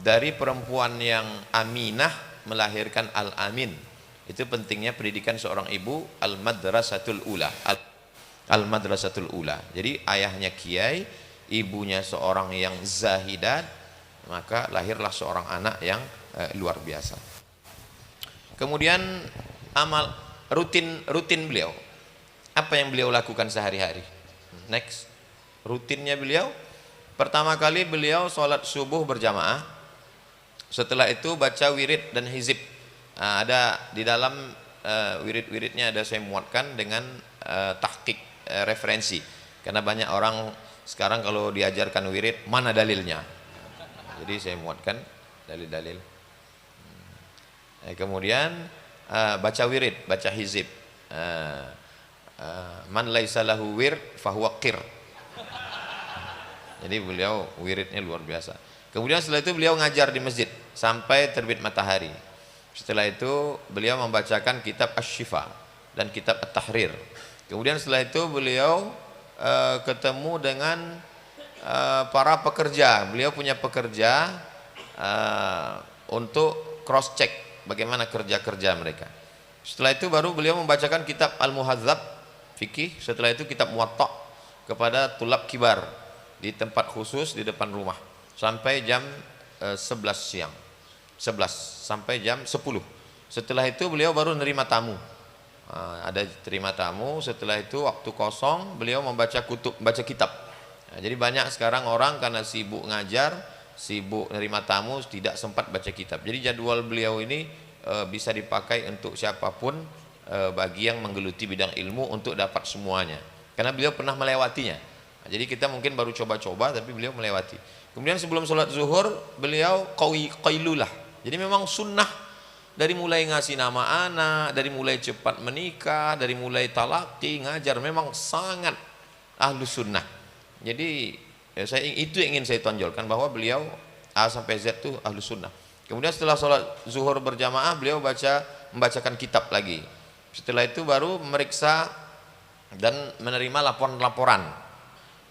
dari perempuan yang aminah melahirkan al-amin. Itu pentingnya pendidikan seorang ibu, al-madrasatul ula. Al-madrasatul ula. Jadi ayahnya kiai, ibunya seorang yang zahidat, maka lahirlah seorang anak yang luar biasa. Kemudian amal rutin beliau. Apa yang beliau lakukan sehari-hari? Next. Rutinnya beliau, pertama kali beliau sholat subuh berjamaah. Setelah itu baca wirid dan hizib. Ada di dalam wirid-wiridnya ada saya muatkan dengan tahqiq referensi, karena banyak orang sekarang kalau diajarkan wirid mana dalilnya, jadi saya muatkan dalil-dalil. Kemudian baca wirid, baca hizib. Man laisa lahu wir fahuwa qir. Jadi beliau wiridnya luar biasa. Kemudian setelah itu beliau ngajar di masjid sampai terbit matahari. Setelah itu beliau membacakan kitab Asy-Syifa dan kitab At-Tahrir. Kemudian setelah itu beliau ketemu dengan para pekerja. Beliau punya pekerja untuk cross check bagaimana kerja-kerja mereka. Setelah itu baru beliau membacakan kitab Al-Muhadzab fikih, setelah itu kitab Muwatta kepada tulab kibar di tempat khusus di depan rumah sampai jam 11 siang. 11 sampai jam 10. Setelah itu beliau baru nerima tamu. Ada terima tamu, setelah itu waktu kosong beliau membaca baca kitab. Jadi banyak sekarang orang karena sibuk ngajar, sibuk nerima tamu, tidak sempat baca kitab. Jadi jadwal beliau ini bisa dipakai untuk siapapun bagi yang menggeluti bidang ilmu untuk dapat semuanya. Karena beliau pernah melewatinya. Jadi kita mungkin baru coba-coba tapi beliau melewati. Kemudian sebelum sholat zuhur beliau qailulah. Jadi memang sunnah dari mulai ngasih nama anak, dari mulai cepat menikah, dari mulai talaqi, ngajar, memang sangat ahlu sunnah. Jadi itu yang ingin saya tonjolkan bahwa beliau A sampai Z itu ahlu sunnah. Kemudian setelah sholat zuhur berjamaah beliau membacakan kitab lagi. Setelah itu baru memeriksa dan menerima laporan-laporan.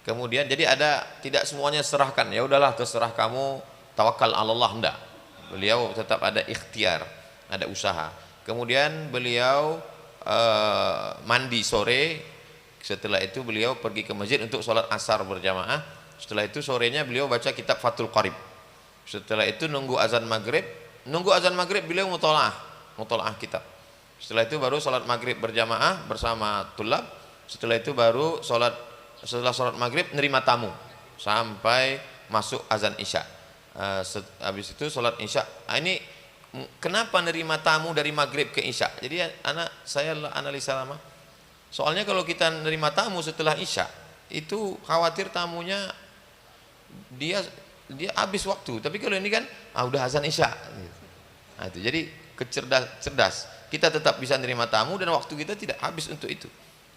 Kemudian jadi ada tidak semuanya serahkan, ya udahlah terserah kamu, tawakal Allah, enggak. Beliau tetap ada ikhtiar, ada usaha. Kemudian beliau mandi sore. Setelah itu beliau pergi ke masjid untuk sholat asar berjamaah. Setelah itu sorenya beliau baca kitab Fathul Qarib. Setelah itu nunggu azan maghrib. Nunggu azan maghrib beliau mutolaah kitab. Setelah itu baru sholat maghrib berjamaah bersama tulab. Setelah itu baru setelah sholat maghrib nerima tamu sampai masuk azan isya. Habis itu sholat isya. Ini kenapa nerima tamu dari maghrib ke isya? Jadi saya analisa lama. Soalnya kalau kita nerima tamu setelah isya, itu khawatir tamunya dia habis waktu. Tapi kalau ini kan udah azan isya. Nah, itu jadi cerdas. Kita tetap bisa nerima tamu dan waktu kita tidak habis untuk itu.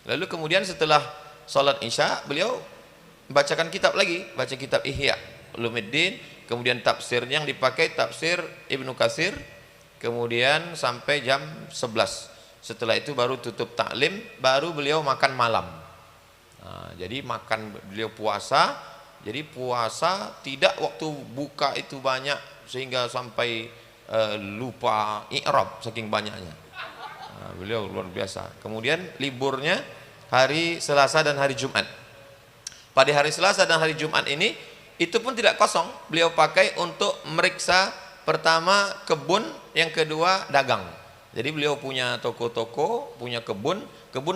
Lalu kemudian setelah sholat isya, beliau bacakan kitab lagi, baca kitab Ihya Ulumuddin. Kemudian tafsirnya yang dipakai tafsir Ibnu Katsir. Kemudian sampai jam 11. Setelah itu baru tutup taklim, baru beliau makan malam. Nah, jadi beliau puasa. Jadi puasa tidak waktu buka itu banyak sehingga sampai lupa i'rab saking banyaknya. Nah, beliau luar biasa. Kemudian liburnya hari Selasa dan hari Jumat. Pada hari Selasa dan hari Jumat ini itu pun tidak kosong, beliau pakai untuk meriksa pertama kebun, yang kedua dagang. Jadi beliau punya toko-toko, punya kebun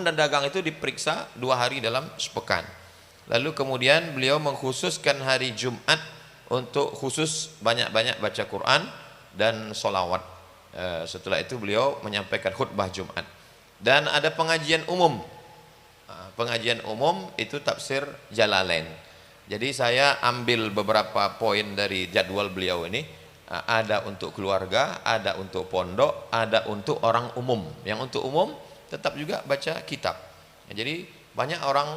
dan dagang itu diperiksa 2 hari dalam sepekan. Lalu kemudian beliau mengkhususkan hari Jumat untuk khusus banyak-banyak baca Quran dan sholawat. Setelah itu beliau menyampaikan khutbah Jumat. Dan ada pengajian umum. Pengajian umum itu tafsir Jalalain. Jadi saya ambil beberapa poin dari jadwal beliau ini. Ada untuk keluarga, ada untuk pondok, ada untuk orang umum. Yang untuk umum tetap juga baca kitab. Jadi banyak orang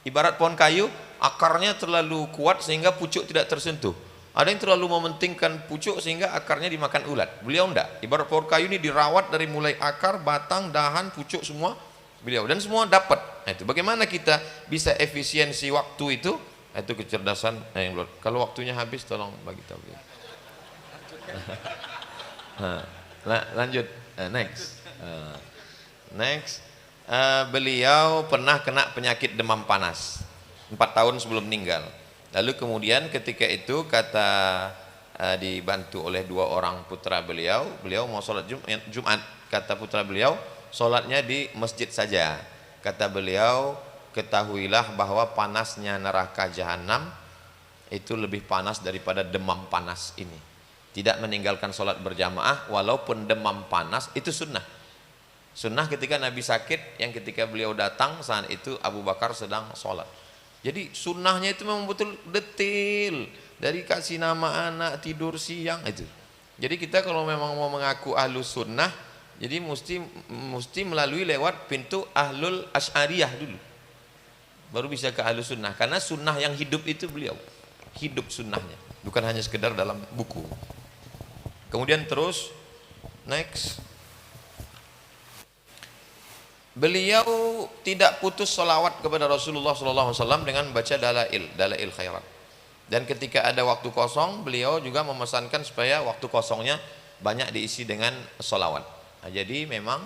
ibarat pohon kayu, akarnya terlalu kuat sehingga pucuk tidak tersentuh. Ada yang terlalu mementingkan pucuk sehingga akarnya dimakan ulat. Beliau enggak. Ibarat pohon kayu ini dirawat dari mulai akar, batang, dahan, pucuk semua beliau, dan semua dapat. Nah, itu bagaimana kita bisa efisiensi waktu itu? Itu kecerdasan yang luar. Kalau waktunya habis tolong bagi tahu. Lanjut. Next. Beliau pernah kena penyakit demam panas 4 tahun sebelum meninggal. Lalu kemudian ketika itu dibantu oleh 2 orang putra beliau mau sholat Jumat. Kata putra beliau, sholatnya di masjid saja. Kata beliau, ketahuilah bahwa panasnya neraka jahanam itu lebih panas daripada demam panas ini. Tidak meninggalkan sholat berjamaah walaupun demam panas itu sunnah. Sunnah ketika Nabi sakit, yang ketika beliau datang saat itu Abu Bakar sedang sholat. Jadi sunnahnya itu memang betul detail, dari kasih nama anak, tidur siang itu. Jadi kita kalau memang mau mengaku ahlu sunnah, jadi mesti melalui lewat pintu ahlul asy'ariyah dulu, baru bisa ke ahlu sunnah. Karena sunnah yang hidup itu beliau hidup sunnahnya, bukan hanya sekedar dalam buku. Kemudian terus Next. Beliau tidak putus salawat kepada Rasulullah SAW dengan baca dalail khairat. Dan ketika ada waktu kosong, beliau juga memesankan supaya waktu kosongnya banyak diisi dengan salawat. Nah, jadi memang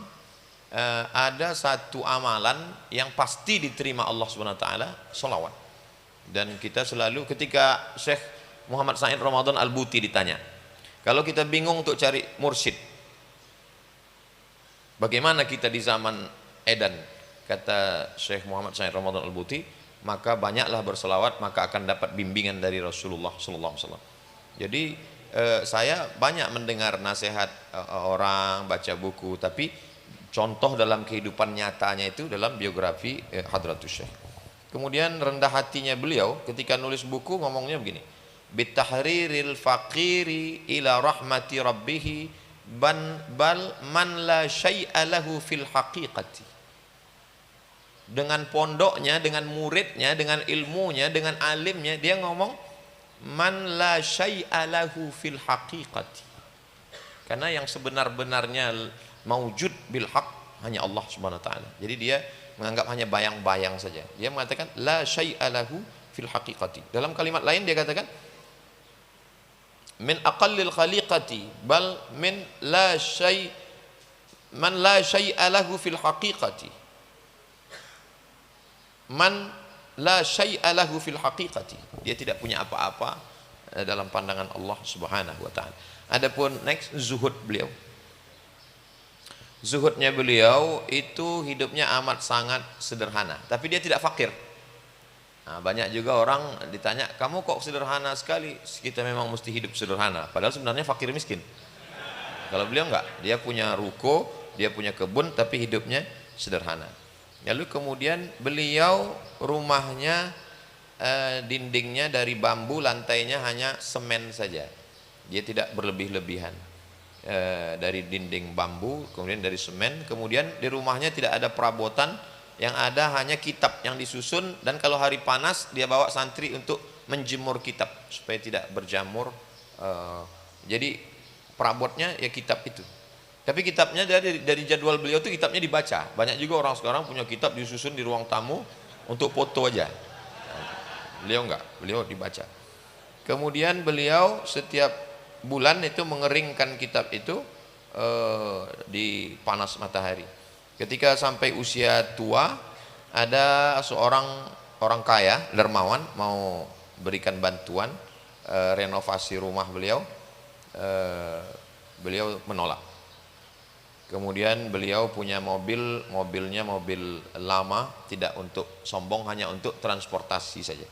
ada satu amalan yang pasti diterima Allah SWT, salawat. Dan kita selalu, ketika Syekh Muhammad Said Ramadan Al-Buti ditanya, kalau kita bingung untuk cari mursyid, bagaimana kita di zaman edan, kata Syekh Muhammad Said Ramadan Al-Buti, maka banyaklah berselawat, maka akan dapat bimbingan dari Rasulullah SAW. Jadi saya banyak mendengar nasihat orang, baca buku, tapi contoh dalam kehidupan nyatanya itu dalam biografi Hadratus Syekh. Kemudian rendah hatinya beliau ketika nulis buku ngomongnya begini, bitahriril faqiri ila rahmati rabbih bal man la syai'a lahu fil haqiqati. Dengan pondoknya, dengan muridnya, dengan ilmunya, dengan alimnya, dia ngomong man la syai'a lahu fil haqiqati. Karena yang sebenar-benarnya maujud bil haq hanya Allah Subhanahu wa taala. Jadi dia menganggap hanya bayang-bayang saja. Dia mengatakan la syai'a lahu fil haqiqati. Dalam kalimat lain dia katakan min aqallil khaliqati bal min la syai' man la syai'a lahu fil haqiqati. Man la syai'a lahu fil haqiqati. Dia tidak punya apa-apa dalam pandangan Allah Subhanahu wa taala. Adapun next, zuhud beliau. Zuhudnya beliau itu hidupnya amat sangat sederhana, tapi dia tidak fakir. Nah, banyak juga orang ditanya, kamu kok sederhana sekali? Kita memang mesti hidup sederhana, padahal sebenarnya fakir miskin. Kalau beliau enggak, dia punya ruko, dia punya kebun, tapi hidupnya sederhana. Lalu kemudian beliau rumahnya dindingnya dari bambu, lantainya hanya semen saja. Dia tidak berlebih-lebihan. Dari dinding bambu, kemudian dari semen, kemudian di rumahnya tidak ada perabotan, yang ada hanya kitab yang disusun, dan kalau hari panas dia bawa santri untuk menjemur kitab supaya tidak berjamur. Jadi perabotnya ya kitab itu. Tapi kitabnya dari jadwal beliau itu kitabnya dibaca. Banyak juga orang sekarang punya kitab disusun di ruang tamu untuk foto aja. Beliau enggak, beliau dibaca. Kemudian beliau setiap bulan itu mengeringkan kitab itu di panas matahari. Ketika sampai usia tua, ada seorang orang kaya, dermawan, mau berikan bantuan renovasi rumah beliau. Beliau menolak. Kemudian beliau punya mobilnya mobil lama, tidak untuk sombong, hanya untuk transportasi saja.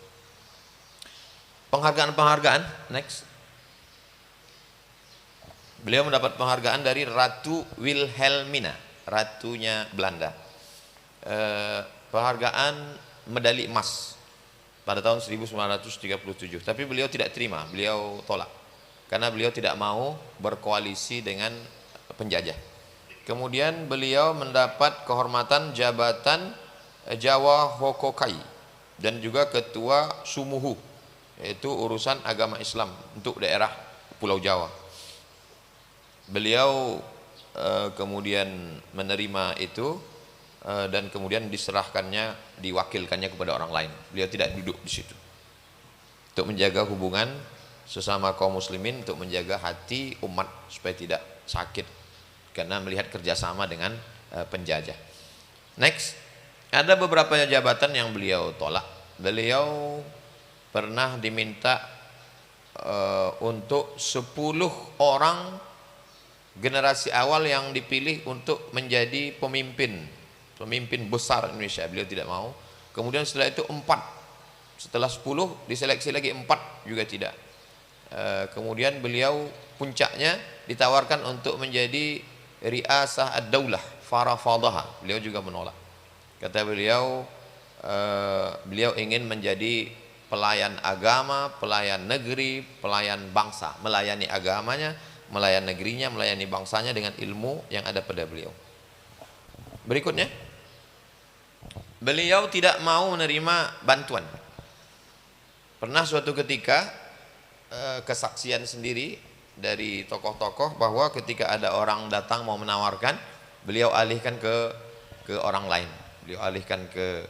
Penghargaan, next. Beliau mendapat penghargaan dari Ratu Wilhelmina, ratunya Belanda. Penghargaan medali emas pada tahun 1937. Tapi beliau tidak terima, beliau tolak. Karena beliau tidak mau berkoalisi dengan penjajah. Kemudian beliau mendapat kehormatan jabatan Jawa Hokokai dan juga ketua Sumuhu, yaitu urusan agama Islam untuk daerah Pulau Jawa. Beliau kemudian menerima itu dan kemudian diserahkannya, diwakilkannya kepada orang lain. Beliau tidak duduk di situ untuk menjaga hubungan sesama kaum muslimin, untuk menjaga hati umat supaya tidak sakit karena melihat kerjasama dengan penjajah. Next, ada beberapa jabatan yang beliau tolak. Beliau pernah diminta untuk 10 orang generasi awal yang dipilih untuk menjadi pemimpin besar Indonesia. Beliau tidak mau. Kemudian setelah itu 4, setelah 10 diseleksi lagi 4, juga tidak. Kemudian beliau puncaknya ditawarkan untuk menjadi riasah ad-daulah farafadaha. Beliau juga menolak. Kata beliau, beliau ingin menjadi pelayan agama, pelayan negeri, pelayan bangsa, melayani agamanya, melayani negerinya, melayani bangsanya dengan ilmu yang ada pada beliau. Berikutnya, beliau tidak mau menerima bantuan. Pernah suatu ketika kesaksian sendiri, dari tokoh-tokoh bahwa ketika ada orang datang mau menawarkan, beliau alihkan ke orang lain. Beliau alihkan ke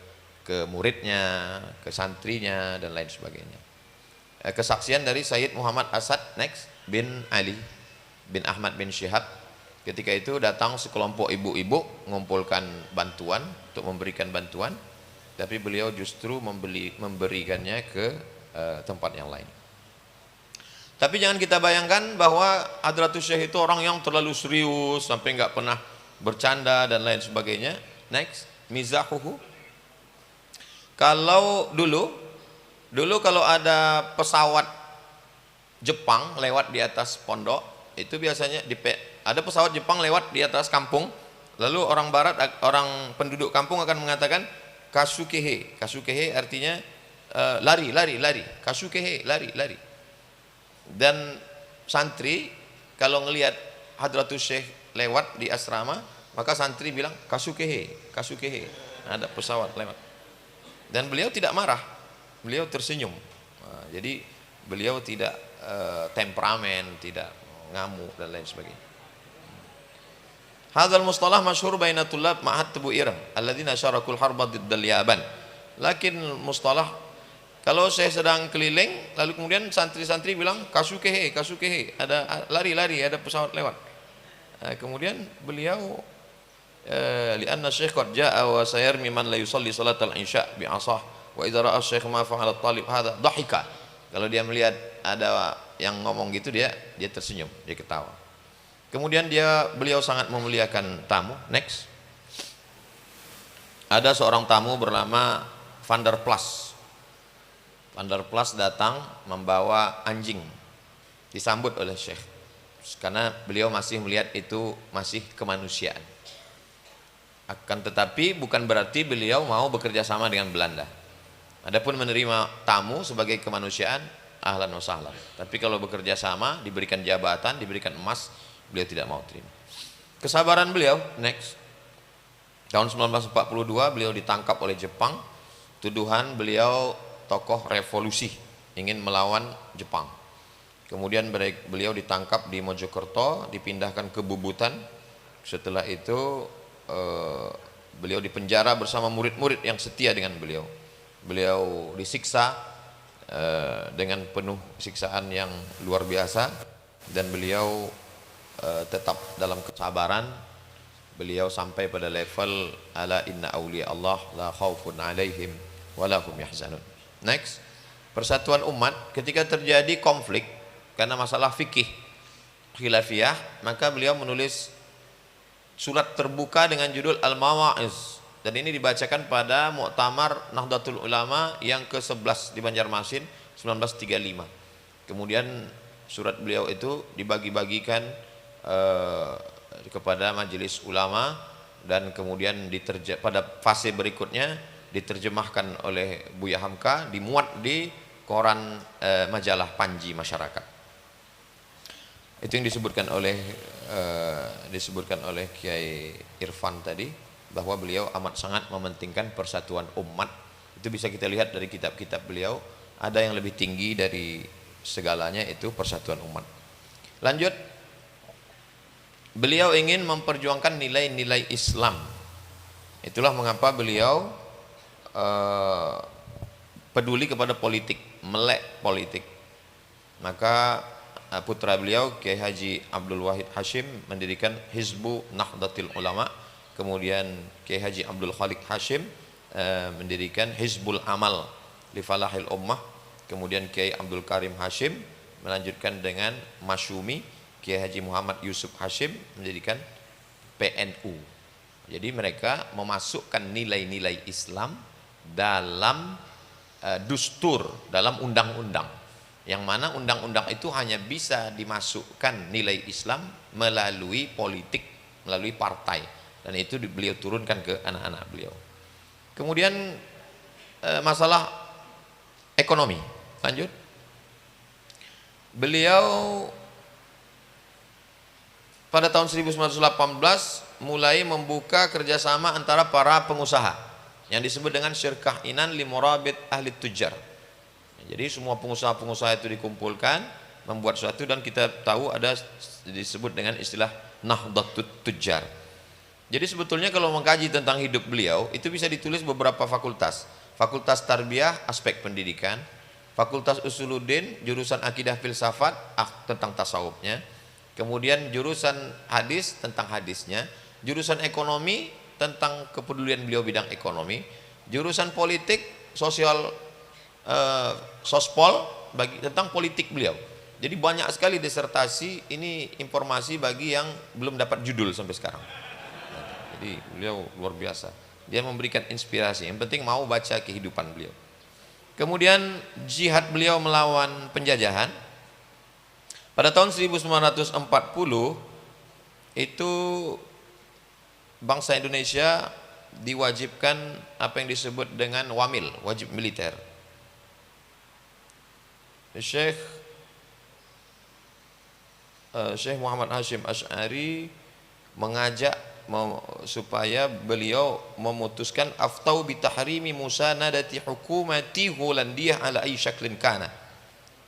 muridnya, ke santrinya dan lain sebagainya. Kesaksian dari Sayyid Muhammad Asad next bin Ali bin Ahmad bin Syihab, ketika itu datang sekelompok ibu-ibu mengumpulkan bantuan untuk memberikan bantuan, tapi beliau justru memberikannya ke tempat yang lain. Tapi jangan kita bayangkan bahwa Hadratus Syekh itu orang yang terlalu serius sampai nggak pernah bercanda dan lain sebagainya. Next, mizahuhu. Kalau dulu kalau ada pesawat Jepang lewat di atas pondok, itu biasanya ada pesawat Jepang lewat di atas kampung, lalu orang barat, orang penduduk kampung akan mengatakan kasukehe. Kasukehe artinya lari, kasukehe, lari. Dan santri kalau ngelihat Hadratus Syekh lewat di asrama, maka santri bilang kasukehe, ada pesawat lewat. Dan beliau tidak marah, beliau tersenyum. Nah, jadi beliau tidak temperamen, tidak ngamuk dan lain sebagainya. Hadzal mustalah masyhur baina tullab ma'had Bu'ir alladzina syarakul harba diddal Yaban. Lakin mustalah kalau saya sedang keliling lalu kemudian santri-santri bilang kasukehe, ada lari, ada pesawat lewat. Kemudian beliau lianna syekh qad jaa wa sayarmi man la yusalli salatal isya bi asah wa idza ra'a syekh ma fa'ala talib hadha dhahika. Kalau dia melihat ada yang ngomong gitu dia tersenyum, dia ketawa. Kemudian beliau sangat memuliakan tamu. Next. Ada seorang tamu bernama Van der Plas. Van der Plas datang membawa anjing, disambut oleh Syekh karena beliau masih melihat itu masih kemanusiaan. Akan tetapi bukan berarti beliau mau bekerja sama dengan Belanda. Adapun menerima tamu sebagai kemanusiaan, ahlan wa sahlan. Tapi kalau bekerja sama, diberikan jabatan, diberikan emas, beliau tidak mau terima. Kesabaran beliau. Next. Tahun 1942 beliau ditangkap oleh Jepang. Tuduhan beliau tokoh revolusi, ingin melawan Jepang. Kemudian beliau ditangkap di Mojokerto, dipindahkan ke Bubutan. Setelah itu beliau dipenjara bersama murid-murid yang setia dengan beliau. Beliau disiksa dengan penuh siksaan yang luar biasa, dan beliau tetap dalam kesabaran. Beliau sampai pada level ala inna awliya Allah la khaufun alaihim wa la hum yahzanun. Next, persatuan umat ketika terjadi konflik karena masalah fikih khilafiyah, maka beliau menulis surat terbuka dengan judul Al-Mawa'iz, dan ini dibacakan pada Muktamar Nahdlatul Ulama yang ke-11 di Banjarmasin 1935. Kemudian surat beliau itu dibagi-bagikan kepada majelis ulama, dan kemudian pada fase berikutnya diterjemahkan oleh Buya Hamka, dimuat di koran majalah Panji Masyarakat. Itu yang disebutkan oleh Kiai Irfan tadi, bahwa beliau amat sangat mementingkan persatuan umat. Itu bisa kita lihat dari kitab-kitab beliau, ada yang lebih tinggi dari segalanya itu persatuan umat. Lanjut, beliau ingin memperjuangkan nilai-nilai Islam. Itulah mengapa beliau peduli kepada politik, melek politik. Maka putra beliau Kiai Haji Abdul Wahid Hashim mendirikan Hizbu Nahdlatul Ulama. Kemudian Kiai Haji Abdul Khaliq Hashim mendirikan Hizbul Amal li Falahil Ummah. Kemudian Kiai Abdul Karim Hashim melanjutkan dengan Masyumi. Kiai Haji Muhammad Yusuf Hashim mendirikan PNU. Jadi mereka memasukkan nilai-nilai Islam dalam dustur, dalam undang-undang, yang mana undang-undang itu hanya bisa dimasukkan nilai Islam melalui politik, melalui partai, dan itu beliau turunkan ke anak-anak beliau. Kemudian masalah ekonomi, lanjut, beliau pada tahun 1918 mulai membuka kerjasama antara para pengusaha yang disebut dengan Syirkah Inan li Murabit Ahli Tujar. Jadi semua pengusaha-pengusaha itu dikumpulkan, membuat sesuatu, dan kita tahu ada disebut dengan istilah Nahdlatul Tujjar. Jadi sebetulnya kalau mengkaji tentang hidup beliau itu bisa ditulis beberapa fakultas. Fakultas Tarbiyah, aspek pendidikan. Fakultas Usuluddin, jurusan akidah filsafat, tentang tasawufnya. Kemudian jurusan hadis, tentang hadisnya. Jurusan ekonomi, tentang kepedulian beliau bidang ekonomi. Jurusan politik, sosial, sospol, tentang politik beliau. Jadi banyak sekali disertasi. Ini informasi bagi yang belum dapat judul sampai sekarang. Jadi beliau luar biasa. Dia memberikan inspirasi. Yang penting mau baca kehidupan beliau. Kemudian jihad beliau melawan penjajahan. Pada tahun 1940 itu bangsa Indonesia diwajibkan apa yang disebut dengan wamil, wajib militer. Syekh Muhammad Hashim Asy'ari mengajak supaya beliau memutuskan aftau bitahrimi musanadati hukumati Holandia ala ay syaklin kana.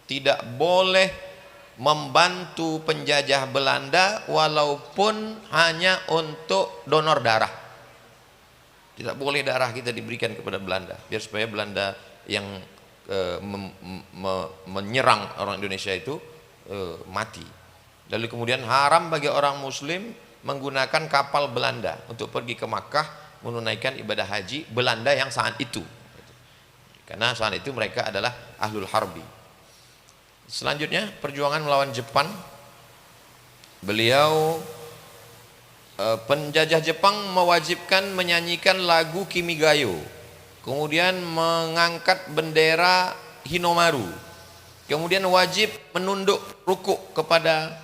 Tidak boleh membantu penjajah Belanda walaupun hanya untuk donor darah. Tidak boleh darah kita diberikan kepada Belanda, biar supaya Belanda yang menyerang orang Indonesia itu mati. Lalu kemudian haram bagi orang muslim menggunakan kapal Belanda untuk pergi ke Makkah menunaikan ibadah haji Belanda yang saat itu, karena saat itu mereka adalah ahlul harbi. Selanjutnya perjuangan melawan Jepang. Beliau penjajah Jepang mewajibkan menyanyikan lagu Kimigayo, kemudian mengangkat bendera Hinomaru, kemudian wajib menunduk rukuk kepada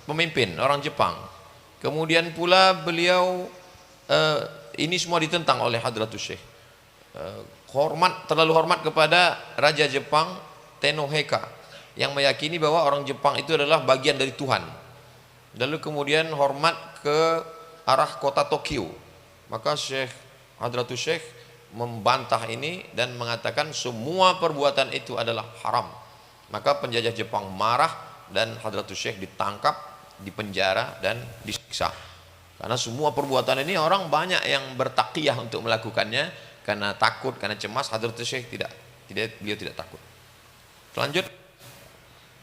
pemimpin orang Jepang. Kemudian pula beliau ini semua ditentang oleh Hadratus Syekh. Terlalu hormat kepada Raja Jepang Tenoheka yang meyakini bahwa orang Jepang itu adalah bagian dari Tuhan. Lalu kemudian hormat ke arah kota Tokyo. Maka Syekh Hadratus Syekh membantah ini dan mengatakan semua perbuatan itu adalah haram. Maka penjajah Jepang marah dan Hadratus Syekh ditangkap, dipenjara dan disiksa. Karena semua perbuatan ini orang banyak yang bertakiyah untuk melakukannya karena takut, karena cemas. Hadratus Syekh beliau tidak takut. Lanjut,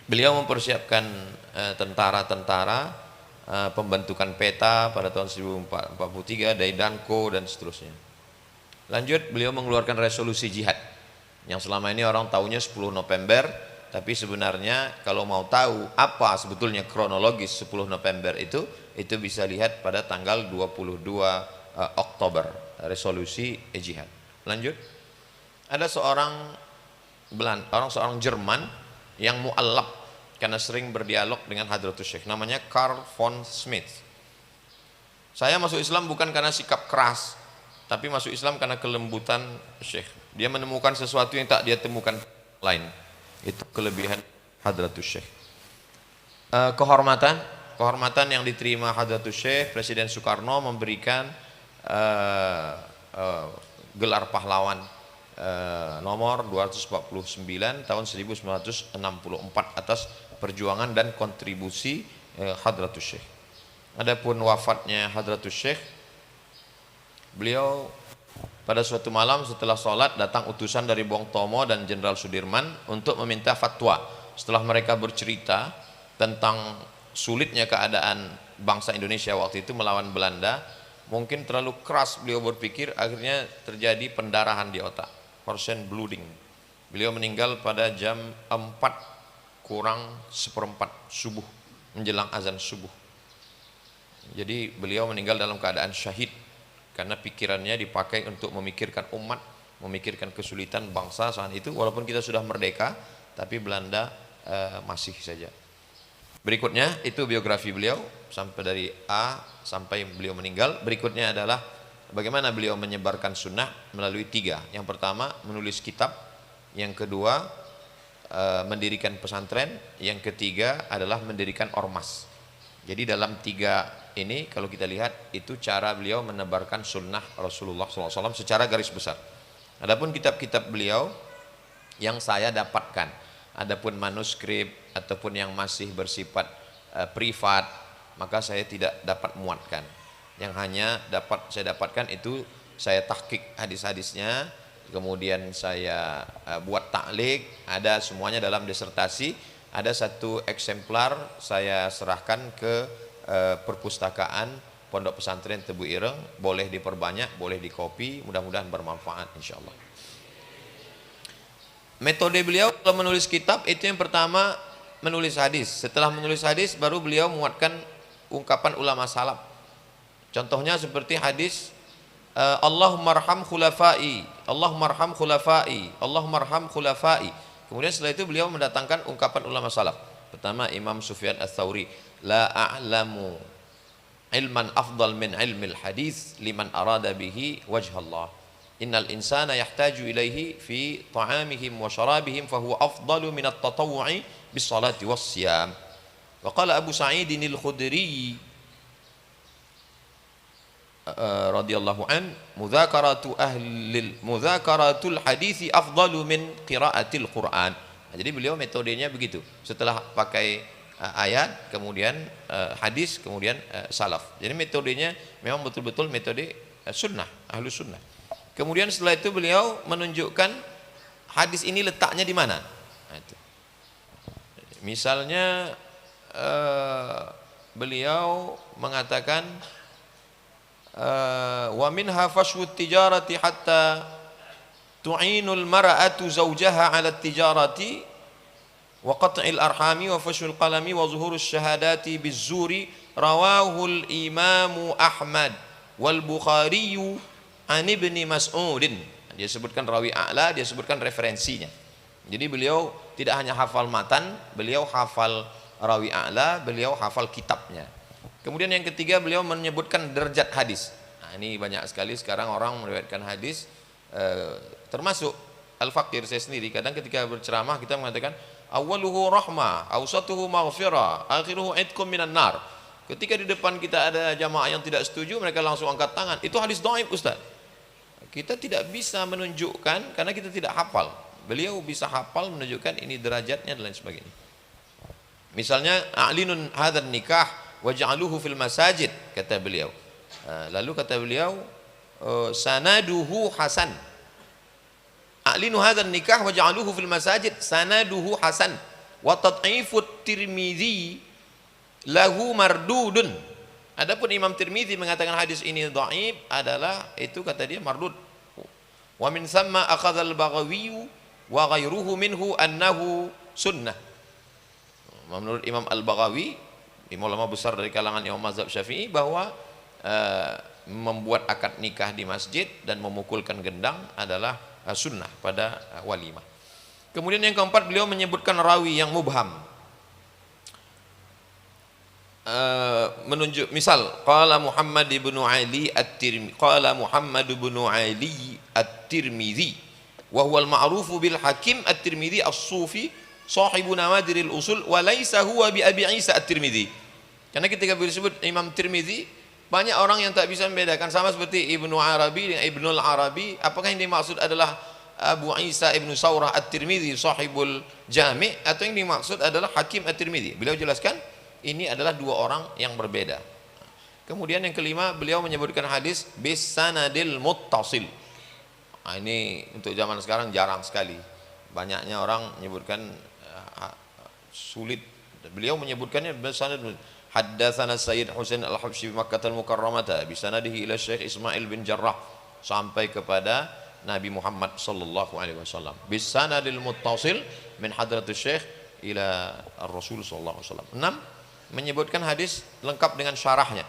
beliau mempersiapkan tentara-tentara, pembentukan peta pada tahun 1943, Daidanko dan seterusnya. Lanjut, beliau mengeluarkan resolusi jihad yang selama ini orang tahunya 10 November, tapi sebenarnya kalau mau tahu apa sebetulnya kronologis 10 November itu bisa lihat pada tanggal 22 Oktober, resolusi jihad. Lanjut, ada seorang Jerman yang mu'allab karena sering berdialog dengan Hadratus Syekh, namanya Karl von Schmidt. Saya masuk Islam bukan karena sikap keras, tapi masuk Islam karena kelembutan Syekh. Dia menemukan sesuatu yang tak dia temukan lain. Itu kelebihan Hadratus Syekh. Kehormatan yang diterima Hadratus Syekh, Presiden Soekarno memberikan gelar pahlawan nomor 249 tahun 1964 atas perjuangan dan kontribusi Hadratus Syekh. Adapun wafatnya Hadratus Syekh, beliau pada suatu malam setelah sholat datang utusan dari Bong Tomo dan Jenderal Sudirman untuk meminta fatwa. Setelah mereka bercerita tentang sulitnya keadaan bangsa Indonesia waktu itu melawan Belanda, mungkin terlalu keras beliau berpikir, akhirnya terjadi pendarahan di otak, persen blooding. Beliau meninggal pada jam 4:04 subuh, menjelang azan subuh. Jadi beliau meninggal dalam keadaan syahid karena pikirannya dipakai untuk memikirkan umat, memikirkan kesulitan bangsa saat itu. Walaupun kita sudah merdeka, tapi Belanda masih saja. Berikutnya itu biografi beliau sampai dari A sampai beliau meninggal. Berikutnya adalah bagaimana beliau menyebarkan sunnah melalui 3. Yang pertama menulis kitab, yang kedua mendirikan pesantren, yang ketiga adalah mendirikan ormas. Jadi dalam 3 ini kalau kita lihat itu cara beliau menebarkan sunnah Rasulullah SAW secara garis besar. Adapun kitab-kitab beliau yang saya dapatkan, Adapun manuskrip ataupun yang masih bersifat privat, maka saya tidak dapat muatkan. Yang hanya dapat saya dapatkan itu saya tahqiq hadis-hadisnya, kemudian saya buat taklik, ada semuanya dalam disertasi. Ada satu eksemplar saya serahkan ke perpustakaan Pondok Pesantren Tebu Ireng, boleh diperbanyak, boleh dikopi, mudah-mudahan bermanfaat insyaallah. Metode beliau kalau menulis kitab itu yang pertama menulis hadis. Setelah menulis hadis baru beliau muatkan ungkapan ulama salaf. Contohnya seperti hadis Allahumma arham khulafai, Allahumma arham khulafai, Allahumma arham khulafai. Kemudian setelah itu beliau mendatangkan ungkapan ulama salaf. Pertama Imam Sufyan Ats-Tsauri, la a'lamu ilman afdal min ilmil hadis liman arada bihi wajhallah. Innal insana yahtaju ilaihi fi ta'amihim wa syarabihim fahuwa afdalu min at-tatawwu'i bis salati was siyam. Wa qala Abu Sa'idin al-Khudri radhiyallahu an mudzakaratul hadisi afdalu min qiraatil Qur'an. Nah, jadi beliau metodenya begitu. Setelah pakai ayat, kemudian hadis, kemudian salaf. Jadi metodenya memang betul-betul metode sunnah, ahlus sunnah. Kemudian setelah itu beliau menunjukkan hadis ini letaknya di mana. Nah, itu. Misalnya beliau mengatakan wa minha fashwut tijarati hatta tu'inul mar'atu zawjaha 'ala tijarati wa qat'il arhami wa fashul qalami wa zuhurus syahadati bizzuri rawahul imamu Ahmad wal Bukhari an Ibni Mas'udin. Dia sebutkan rawi a'la, dia sebutkan referensinya. Jadi beliau tidak hanya hafal matan, beliau hafal rawi a'la, beliau hafal kitabnya. Kemudian yang ketiga beliau menyebutkan derajat hadis. Nah, ini banyak sekali sekarang orang meriwayatkan hadis, termasuk Al-Faqir saya sendiri. Kadang ketika berceramah kita mengatakan awwaluhu rahmah, awsatuhu maghfirah, akhiruhu idkum minan nar. Ketika di depan kita ada jamaah yang tidak setuju, mereka langsung angkat tangan. Itu hadis dhaif, Ustaz. Kita tidak bisa menunjukkan karena kita tidak hafal. Beliau bisa hafal menunjukkan ini derajatnya dan lain sebagainya. Misalnya a'linun hadzal nikah waj'aluhu fil masajid, kata beliau. Lalu kata beliau sanaduhu hasan. A'linu hadzal nikah waj'aluhu fil masajid sanaduhu hasan wa tad'ifut Tirmidzi lahu mardudun. Adapun Imam Tirmidzi mengatakan hadis ini dhaif adalah itu kata dia mardud. Wa min thamma akhadha al-Baghawi wa ghairuhu minhu annahu sunnah. Menurut Imam Al-Baghawi, ulama besar dari kalangan Imam mazhab Syafi'i, bahwa membuat akad nikah di masjid dan memukulkan gendang adalah sunnah pada walimah. Kemudian yang keempat beliau menyebutkan rawi yang mubham. Menunjuk misal qala Muhammad ibnu Ali at-Tirmidzi, qala Muhammad ibnu Ali at-Tirmidzi wa huwa al-ma'ruf bil Hakim at-Tirmidzi as-Sufi sahibu nawadiril usul wa laisa huwa bi Abi Isa at-Tirmidzi. Karena ketika disebut Imam Tirmidzi, banyak orang yang tak bisa membedakan, sama seperti Ibnu Arabi dengan Ibnul Arabi. Apakah yang dimaksud adalah Abu Isa Ibnu Saurah at-Tirmidzi sahibul Jami' atau yang dimaksud adalah Hakim at-Tirmidzi? Beliau jelaskan ini adalah dua orang yang berbeda. Kemudian yang kelima beliau menyebutkan hadis bis sanadil muttasil. Nah, ini untuk zaman sekarang jarang sekali. Banyaknya orang menyebutkan sulit. Beliau menyebutkannya bis sanad. Haddatsana Sayyid Husain Al-Habsyi bi Makkah Al-Mukarramah bi sanadihi ila Syekh Ismail bin Jarrah sampai kepada Nabi Muhammad sallallahu alaihi wasallam. Bis sanadil muttasil min hadratus Syekh ila Ar-Rasul sallallahu alaihi wasallam. 6. Menyebutkan hadis lengkap dengan syarahnya.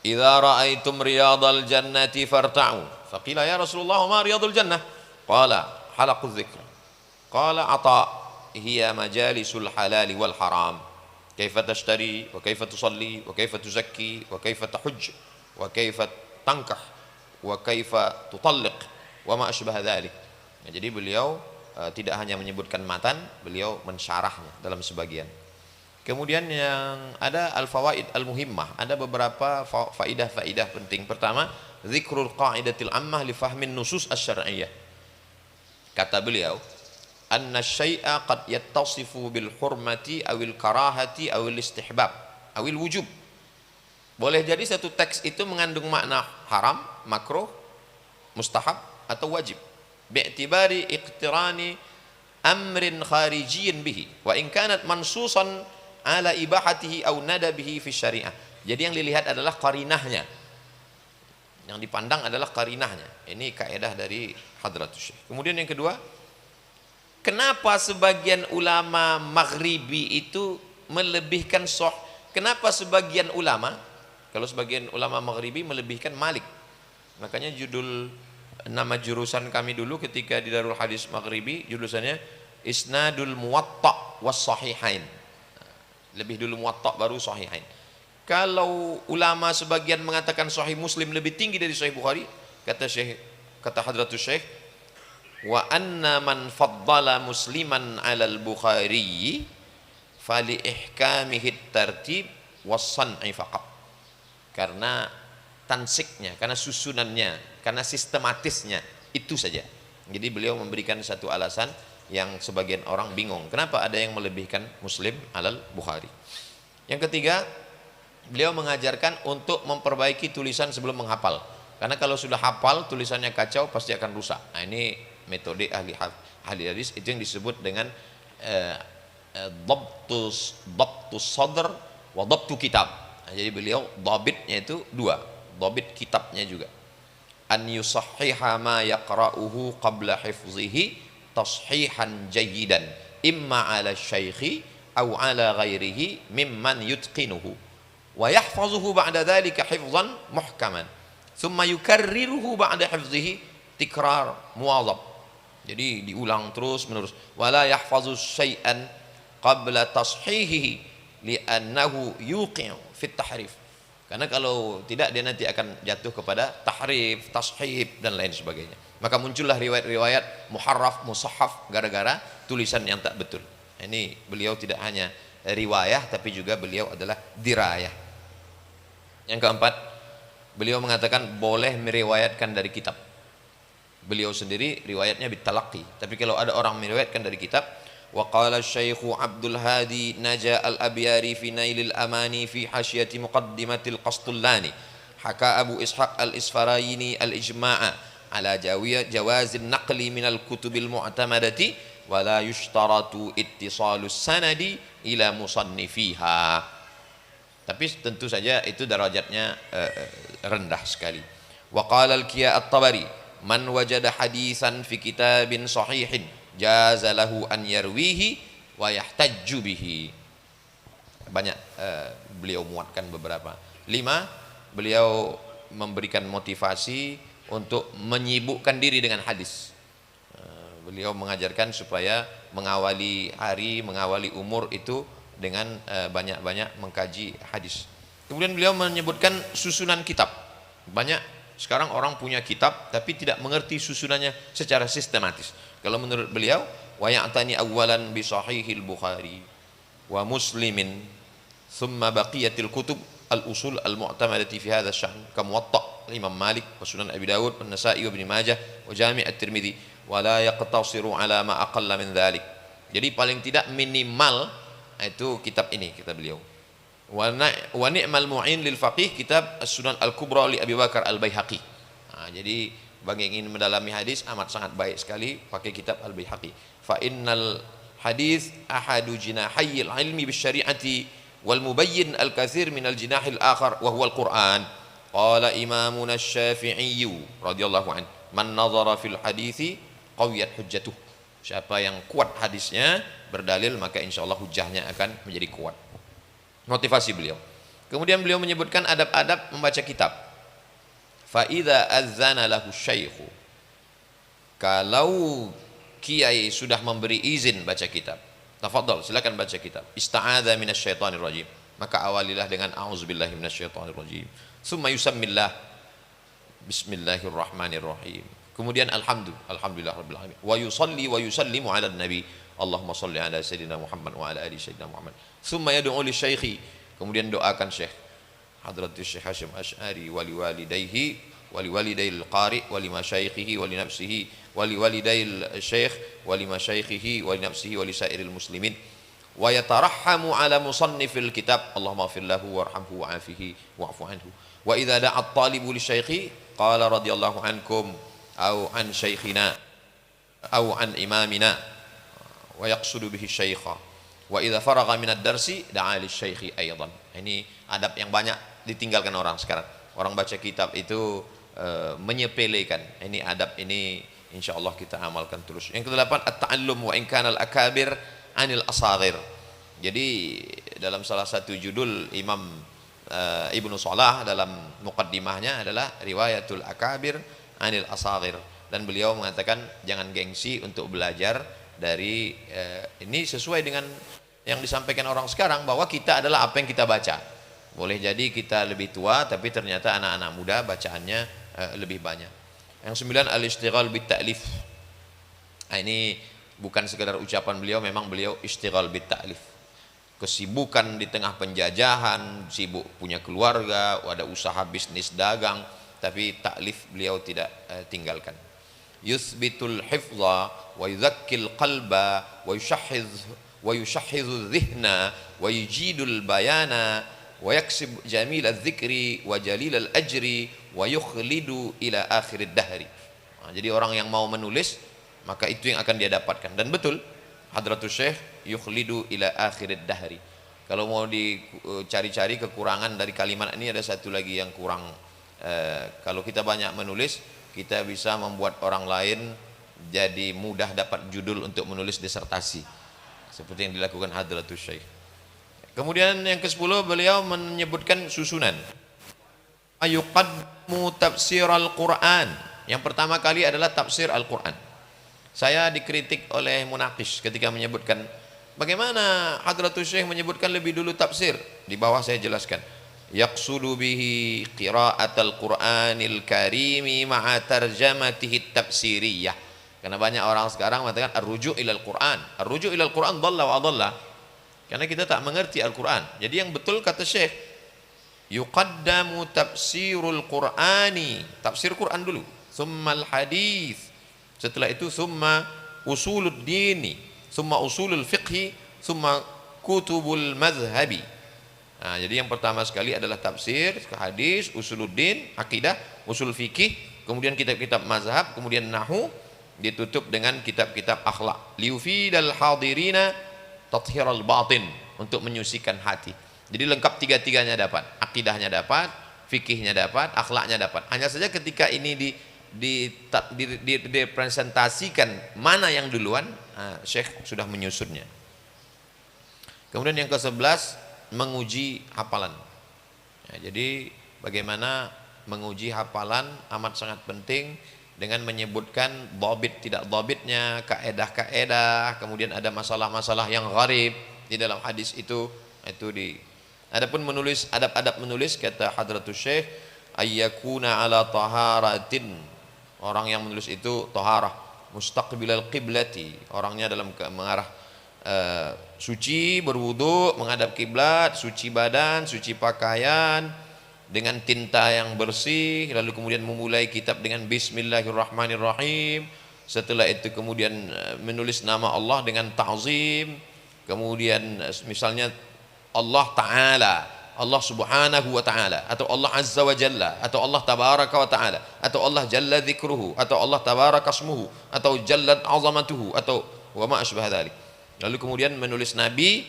Idza ra'aitum riyadal jannati farta'u. Faqila ya Rasulullah ma riyadul jannah? Qala halaquz dzikr. Qala ata hiya majalisul halal wal haram. Kaifa tashtari wa kaifa tusalli wa kaifa tuzakki wa kaifa tahujj wa kaifa tankah wa kaifa tutalliq wa ma asbaha dzalik. Jadi beliau tidak hanya menyebutkan matan, beliau mensyarahnya dalam sebagian. Kemudian yang ada al-fawaid al-muhimmah, ada beberapa faidah-faidah penting. Pertama, zikrul qa'idatil ammah li fahmin nusus asy-syar'iyyah. Kata beliau, anna syai'a qad yattasifu bil hurmati awil karahati awil istihbab awil wujub. Boleh jadi satu teks itu mengandung makna haram, makruh, mustahab atau wajib. Bi'tibari iqtirani amrin kharijiyyin bihi wa in kanat mansusan ala ibahatihi aw nadabihi fi syariah. Jadi yang dilihat adalah qarinahnya. Yang dipandang adalah qarinahnya. Ini kaidah dari Hadratus Syekh. Kemudian yang kedua, kenapa sebagian ulama maghribi itu melebihkan kenapa sebagian ulama, kalau sebagian ulama maghribi melebihkan Malik. Makanya judul nama jurusan kami dulu ketika di Darul Hadis Maghribi jurusannya Isnadul Muwatta was Sahihain. Lebih dulu Muwatta baru Sahihain. Kalau ulama sebagian mengatakan Sahih Muslim lebih tinggi dari Sahih Bukhari, kata Hadratus Syekh, wa anna man faddala musliman 'alal Bukhari fali ihkamihi tartib was san'i faqat. Karena tansiknya, karena susunannya, karena sistematisnya, itu saja. Jadi beliau memberikan satu alasan yang sebagian orang bingung, kenapa ada yang melebihkan Muslim 'alal Bukhari. Yang ketiga, beliau mengajarkan untuk memperbaiki tulisan sebelum menghafal. Karena kalau sudah hafal tulisannya kacau pasti akan rusak. Nah, ini metode ahli hadis, itu yang disebut dengan dhabtus sadr wa dhabtu kitab. Nah, jadi beliau dhabitnya itu dua, dhabit kitabnya juga. An yusahhiha ma yaqra'uhu qabla hifzihi tashihan jayyidan imma 'ala syaikhi aw 'ala ghairihi mimman yutqinuhu wa yahfazuhu ba'da dhalika hifzan muhkaman thumma yukarriruhu ba'da hifzihi tikrar muwadhab. Jadi diulang terus menerus. Wala yahfazu syai'an qabla tashihihi li'annahu yuqi'u fit tahrif. Karena kalau tidak dia nanti akan jatuh kepada tahrif, tashif dan lain sebagainya. Maka muncullah riwayat muharraf, musahhaf gara-gara tulisan yang tak betul. Ini beliau tidak hanya riwayah tapi juga beliau adalah dirayah. Yang keempat, beliau mengatakan boleh meriwayatkan dari kitab. Beliau sendiri riwayatnya bitalaqi, tapi kalau ada orang meriwayatkan dari kitab, wa qala Syekh Abdul Hadi Naja al-Abyari fi Nailil Amani fi hasyiyati muqaddimatil Qastullani haka Abu Ishaq al-Isfaraini al-Ijma'a ala jawazin naqli minal kutubil mu'tamadati wa la yushtaratu ittisalus sanadi ila musannifiha. Tapi tentu saja itu derajatnya rendah sekali. Wa qala al-Kiya at-Tabari man wajada hadisan fi kitabin sahihin jaza lahu an yarwihi wa yahtajju bihi. Banyak beliau muatkan beberapa. 5, beliau memberikan motivasi untuk menyibukkan diri dengan hadis. Beliau mengajarkan supaya mengawali hari, mengawali umur itu dengan banyak-banyak mengkaji hadis. Kemudian beliau menyebutkan susunan kitab. Banyak sekarang orang punya kitab tapi tidak mengerti susunannya secara sistematis. Kalau menurut beliau, wa ya'tani awwalan bi sahihil Bukhari wa Muslimin thumma baqiyatil kutub al-usul al-mu'tamadati fi hadha asy-sya'n ka Muwatta' Imam Malik wa Sunan Abi Dawud wa Nasa'i wa Ibnu Majah wa Jami' at-Tirmidzi wa la yaqtasiru ala ma aqalla min dzalik. Jadi paling tidak minimal itu kitab ini, kata beliau. Wa ni'mal mu'in lil faqih kitab As-Sunan Al-Kubra li Abi Bakar Al-Baihaqi. Nah, jadi bagi yang ingin mendalami hadis amat sangat baik sekali pakai kitab Al-Baihaqi. Fa innal hadis ahadu jinahayil ilmi bisyari'ati wal mubayyin al-katsir min al-jinahil akhar wa huwa al-Qur'an. Qala imamuna Asy-Syafi'i radhiyallahu anhu man nadhara fil hadithi qawiyat hujjatuh. Siapa yang kuat hadisnya berdalil maka insyaallah hujahnya akan menjadi kuat. Motivasi beliau. Kemudian beliau menyebutkan adab-adab membaca kitab. Fa idza adzana lahu syaikhu. Kalau kiai sudah memberi izin baca kitab, tafadhal silakan baca kitab. Ista'adza minasyaitonir rajim. Maka awalilah dengan auzubillahi minasyaitonir rajim. Tsumma yusammillah. Bismillahirrahmanirrahim. Kemudian alhamdulillah rabbil alamin. Wa yusalli wa yusallimu ala nabi. Allahumma salli ala sayyidina Muhammad wa ala ali sayyidina Muhammad. Tsumma yad'u li syaikhi. Kemudian doakan Syekh Hadratus Syekh Hasyim Asy'ari wa liwalidayhi ولوالدي القارئ ولمشايخه ولنفسه ولوالدي الشيخ ولمشايخه ولنفسه ولسائر المسلمين ويترحم على مصنف الكتاب اللهم اغفر له وارحمه وعافه واعف عنه وإذا دعا الطالب للشيخ قال رضي الله عنكم أو عن شيخنا أو عن إمامنا ويقصد به الشيخ وإذا فرغ من الدرس دعا للشيخ أيضا. Ini adab yang banyak ditinggalkan orang sekarang. Orang baca kitab itu menyepelekan. Ini adab ini insyaallah kita amalkan terus. Yang kedelapan at-ta'allum wa in kana al-akabir anil asaghir. Jadi dalam salah satu judul Imam Ibnu Salah dalam muqaddimahnya adalah riwayatul akabir anil asaghir, dan beliau mengatakan jangan gengsi untuk belajar dari ini sesuai dengan yang disampaikan orang sekarang bahwa kita adalah apa yang kita baca. Boleh jadi kita lebih tua tapi ternyata anak-anak muda bacaannya lebih banyak. Yang 9 al-ishtighal bit ta'lif. Nah, ini bukan sekedar ucapan beliau, memang beliau ishtighal bit ta'lif. Kesibukan di tengah penjajahan, sibuk punya keluarga, ada usaha bisnis dagang, tapi ta'lif beliau tidak tinggalkan. Yuthbitul hifdha wa yudhakkil qalba wa yushahhidhu dhihna wa yujidul bayana wa yaksib jamil al-dhikri wa jalil al-ajri wa yukhlidu ila akhir ad-dahri. Nah, jadi orang yang mau menulis maka itu yang akan dia dapatkan, dan betul Hadratus Syekh yukhlidu ila akhir ad-dahri. Kalau mau dicari-cari kekurangan dari kalimat ini, ada satu lagi yang kurang. Kalau kita banyak menulis, kita bisa membuat orang lain jadi mudah dapat judul untuk menulis disertasi, seperti yang dilakukan Hadratus Syekh. Kemudian yang ke-10 beliau menyebutkan susunan. Ayuqadmu tafsir Al-Quran. Yang pertama kali adalah tafsir Al-Quran. Saya dikritik oleh munaqis ketika menyebutkan bagaimana Hadratus Syekh menyebutkan lebih dulu tafsir. Di bawah saya jelaskan. Yaqsudu bihi qira'at al-Qur'anil karimi ma'a tarjamatihi tafsiriyah. Karena banyak orang sekarang mengatakan ar-ruju' ilal Qur'an. Ar-ruju' ilal Qur'an dhalla wa adalla. Karena kita tak mengerti Al-Quran. Jadi yang betul kata Syekh, yuqaddamu tafsirul Qur'ani, tafsir Quran dulu, summal hadis, setelah itu summa usulud dini, summa usulul fiqhi, summa kutubul madhhabi. Nah, jadi yang pertama sekali adalah tafsir, hadis, usuluddin, akidah, usul fikih, kemudian kitab-kitab mazhab, kemudian nahu, ditutup dengan kitab-kitab akhlak. Liufidal hadirina tathiral batin, untuk menyucikan hati. Jadi lengkap tiga-tiganya dapat, akidahnya dapat, fikihnya dapat, akhlaknya dapat. Hanya saja ketika ini dipresentasikan mana yang duluan, Syekh sudah menyusunnya. Kemudian yang ke-11 menguji hafalan. Ya, jadi bagaimana menguji hafalan amat sangat penting dengan menyebutkan dhabit tidak dhabitnya, kaedah-kaedah, kemudian ada masalah-masalah yang gharib di dalam hadis itu di. Adapun menulis, adab-adab menulis kata Hadratus Syekh ayyakuna ala taharatin. Orang yang menulis itu taharah, mustaqbilal qiblati, orangnya dalam mengarah suci, berwudu, menghadap kiblat, suci badan, suci pakaian, dengan tinta yang bersih, lalu kemudian memulai kitab dengan Bismillahirrahmanirrahim. Setelah itu kemudian menulis nama Allah dengan ta'zim. Kemudian misalnya Allah Ta'ala, Allah Subhanahu wa Ta'ala, atau Allah Azza wa Jalla, atau Allah Tabaraka wa Ta'ala, atau Allah Jalla Dzikruhu, atau Allah Tabaraka Asmuhu, atau Jallat Azamatuhu, atau wa ma asbah dzalik. Lalu kemudian menulis Nabi,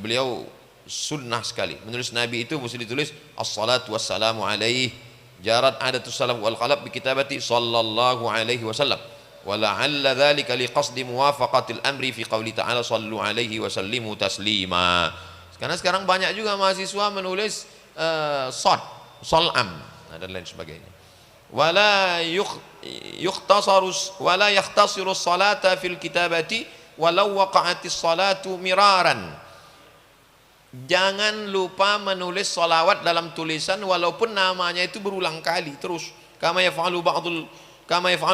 beliau sunnah sekali. Menulis Nabi itu mesti ditulis as-salatu wassalamu alaihi, jarat adatus salam wal qalb bi kitabati sallallahu alaihi wasallam, wa la'alla dzalika li qasdi muwafaqatil amri fi qouli ta'ala sallu alaihi wa sallimu taslima. Karena sekarang banyak juga mahasiswa menulis salam dan lain sebagainya. Wala yakhtasiru salata fil kitabati walau waqa'atis salatu miraran. Jangan lupa menulis salawat dalam tulisan walaupun namanya itu berulang kali terus. Kama yaf'alu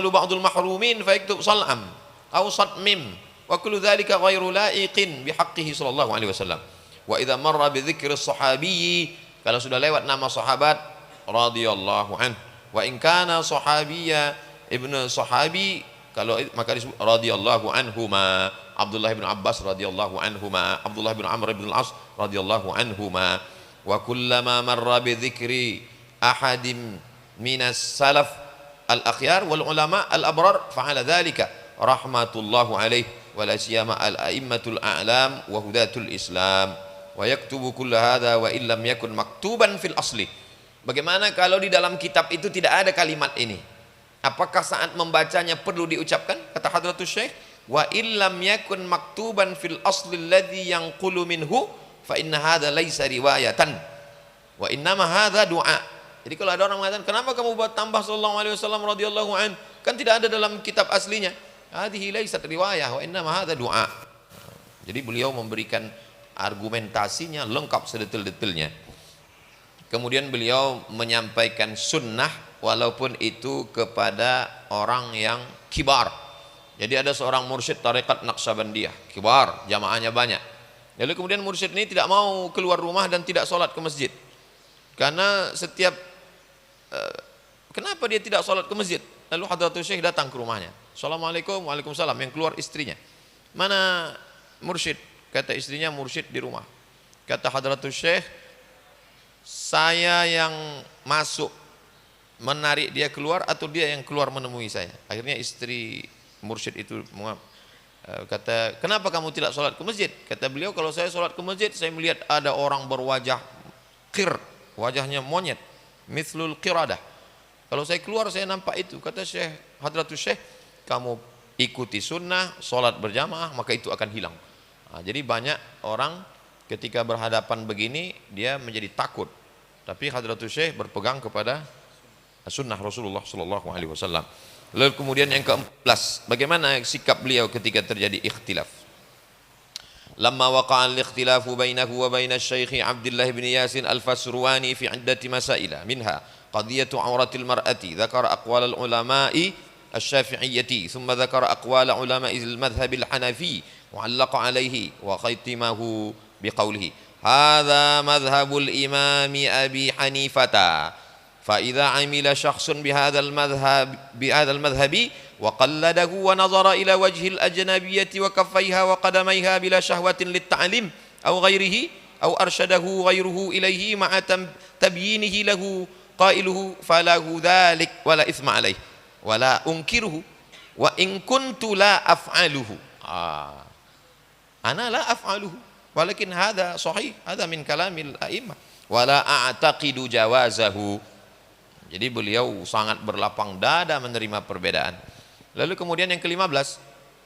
ba'dul mahrumin fa yaktub salam aw satmim wa kullu dzalika ghairu laiqin bihaqqihi sallallahu alaihi wasallam. Wa idza marra bi dzikri sahabiyyi, kalau sudah lewat nama sahabat radhiyallahu anhu Wa in kana sahabiyya ibnu sahabi, kalau maka disebut radhiyallahu anhuma, Abdullah bin Abbas radhiyallahu anhuma, Abdullah bin Amr bin Al-As radhiyallahu anhuma. Wa kullama marra bi dzikri ahadim minas salaf al-akhyar wal ulama al-abrar fa'ala dzalika rahmatullahu alaihi wa la siyama al-a'immatul a'lam wa hudatul Islam wa yaktubu kull hadza wa illam yakun maktuban fil asli. Bagaimana kalau di dalam kitab itu tidak ada kalimat ini? Apakah saat membacanya perlu diucapkan? Kata Hadratus Syekh, wa illam yakun maktuban fil asli alladhi yanqulu minhu fa inna hadza laisa riwayatan wa innama hadza du'a. Jadi kalau ada orang mengatakan, kenapa kamu buat tambah sallallahu alaihi wasallam radhiyallahu an? Kan tidak ada dalam kitab aslinya. Hadhihi laisat riwayah wa innama hadza du'a. Jadi beliau memberikan argumentasinya lengkap sedetil-detilnya. Kemudian beliau menyampaikan sunnah walaupun itu kepada orang yang kibar. Jadi ada seorang mursyid tarekat Naqsabandiyah, kibar, jamaahnya banyak. Lalu kemudian mursyid ini tidak mau keluar rumah dan tidak sholat ke masjid. Karena setiap kenapa dia tidak sholat ke masjid? Lalu Hadratus Syekh datang ke rumahnya. Assalamualaikum, waalaikumsalam. Yang keluar istrinya. Mana mursyid? Kata istrinya, mursyid di rumah. Kata Hadratus Syekh, saya yang masuk menarik dia keluar atau dia yang keluar menemui saya? Akhirnya istri mursyid itu kata, kenapa kamu tidak sholat ke masjid? Kata beliau, kalau saya sholat ke masjid, saya melihat ada orang berwajah qir, wajahnya monyet, mithlul qiradah. Kalau saya keluar saya nampak itu. Kata Syekh Hadratus Syekh, kamu ikuti sunnah, sholat berjamaah, maka itu akan hilang. Nah, jadi banyak orang ketika berhadapan begini dia menjadi takut. Tapi Hadratus Syekh berpegang kepada sunnah Rasulullah sallallahu alaihi wasallam. Lalu kemudian yang ke-14, bagaimana sikap beliau ketika terjadi ikhtilaf? Lamma waqa'a al-ikhtilafu bainahu wa baina Syekh Abdullah bin Yasin al-Fasruani fi 'iddati masaila minha qadiyatu 'auratil mar'ati, dzakara aqwal al-ulama'i asy-syafi'iyyati, thumma dzakara aqwal ulama'i al-madhhab al-hanafi wa 'allaqa 'alaihi wa khaitimahu biqaulihi hadza madhhabul imami Abi Hanifata فإذا عمل شخص بهذا المذهب وقلده ونظر إلى وجه الأجنبية وكفيها وقدميها بلا شهوة للتعليم أو غيره أو أرشده غيره إليه مع تبيينه له قائله فله ذلك ولا إثم عليه ولا أنكره وإن كنت لا أفعله أنا لا أفعله ولكن هذا صحيح هذا من كلام الأئمة ولا أعتقد جوازه. Jadi beliau sangat berlapang dada menerima perbedaan. Lalu kemudian yang ke-15,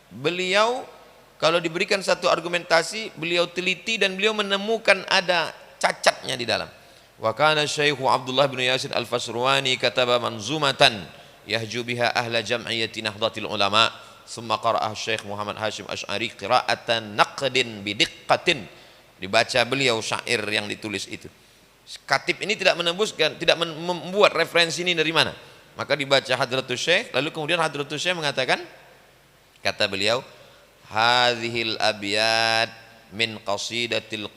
beliau kalau diberikan satu argumentasi, beliau teliti dan beliau menemukan ada cacatnya di dalam. Wa kana Syekh Abdullah bin Yasin al-Fasruani kataba manzumatan yahju biha ahla jam'iyyati Nahdlatul Ulama, thumma qara'ah Syekh Muhammad Hashim Asy'ari qira'atan naqdin bidiqqatin. Dibaca beliau syair yang ditulis itu. Katib ini tidak menembuskan, tidak membuat referensi ini dari mana. Maka dibaca Hadratus Syekh, lalu kemudian Hadratus Syekh mengatakan, kata beliau, hadhil abyad min qasidatil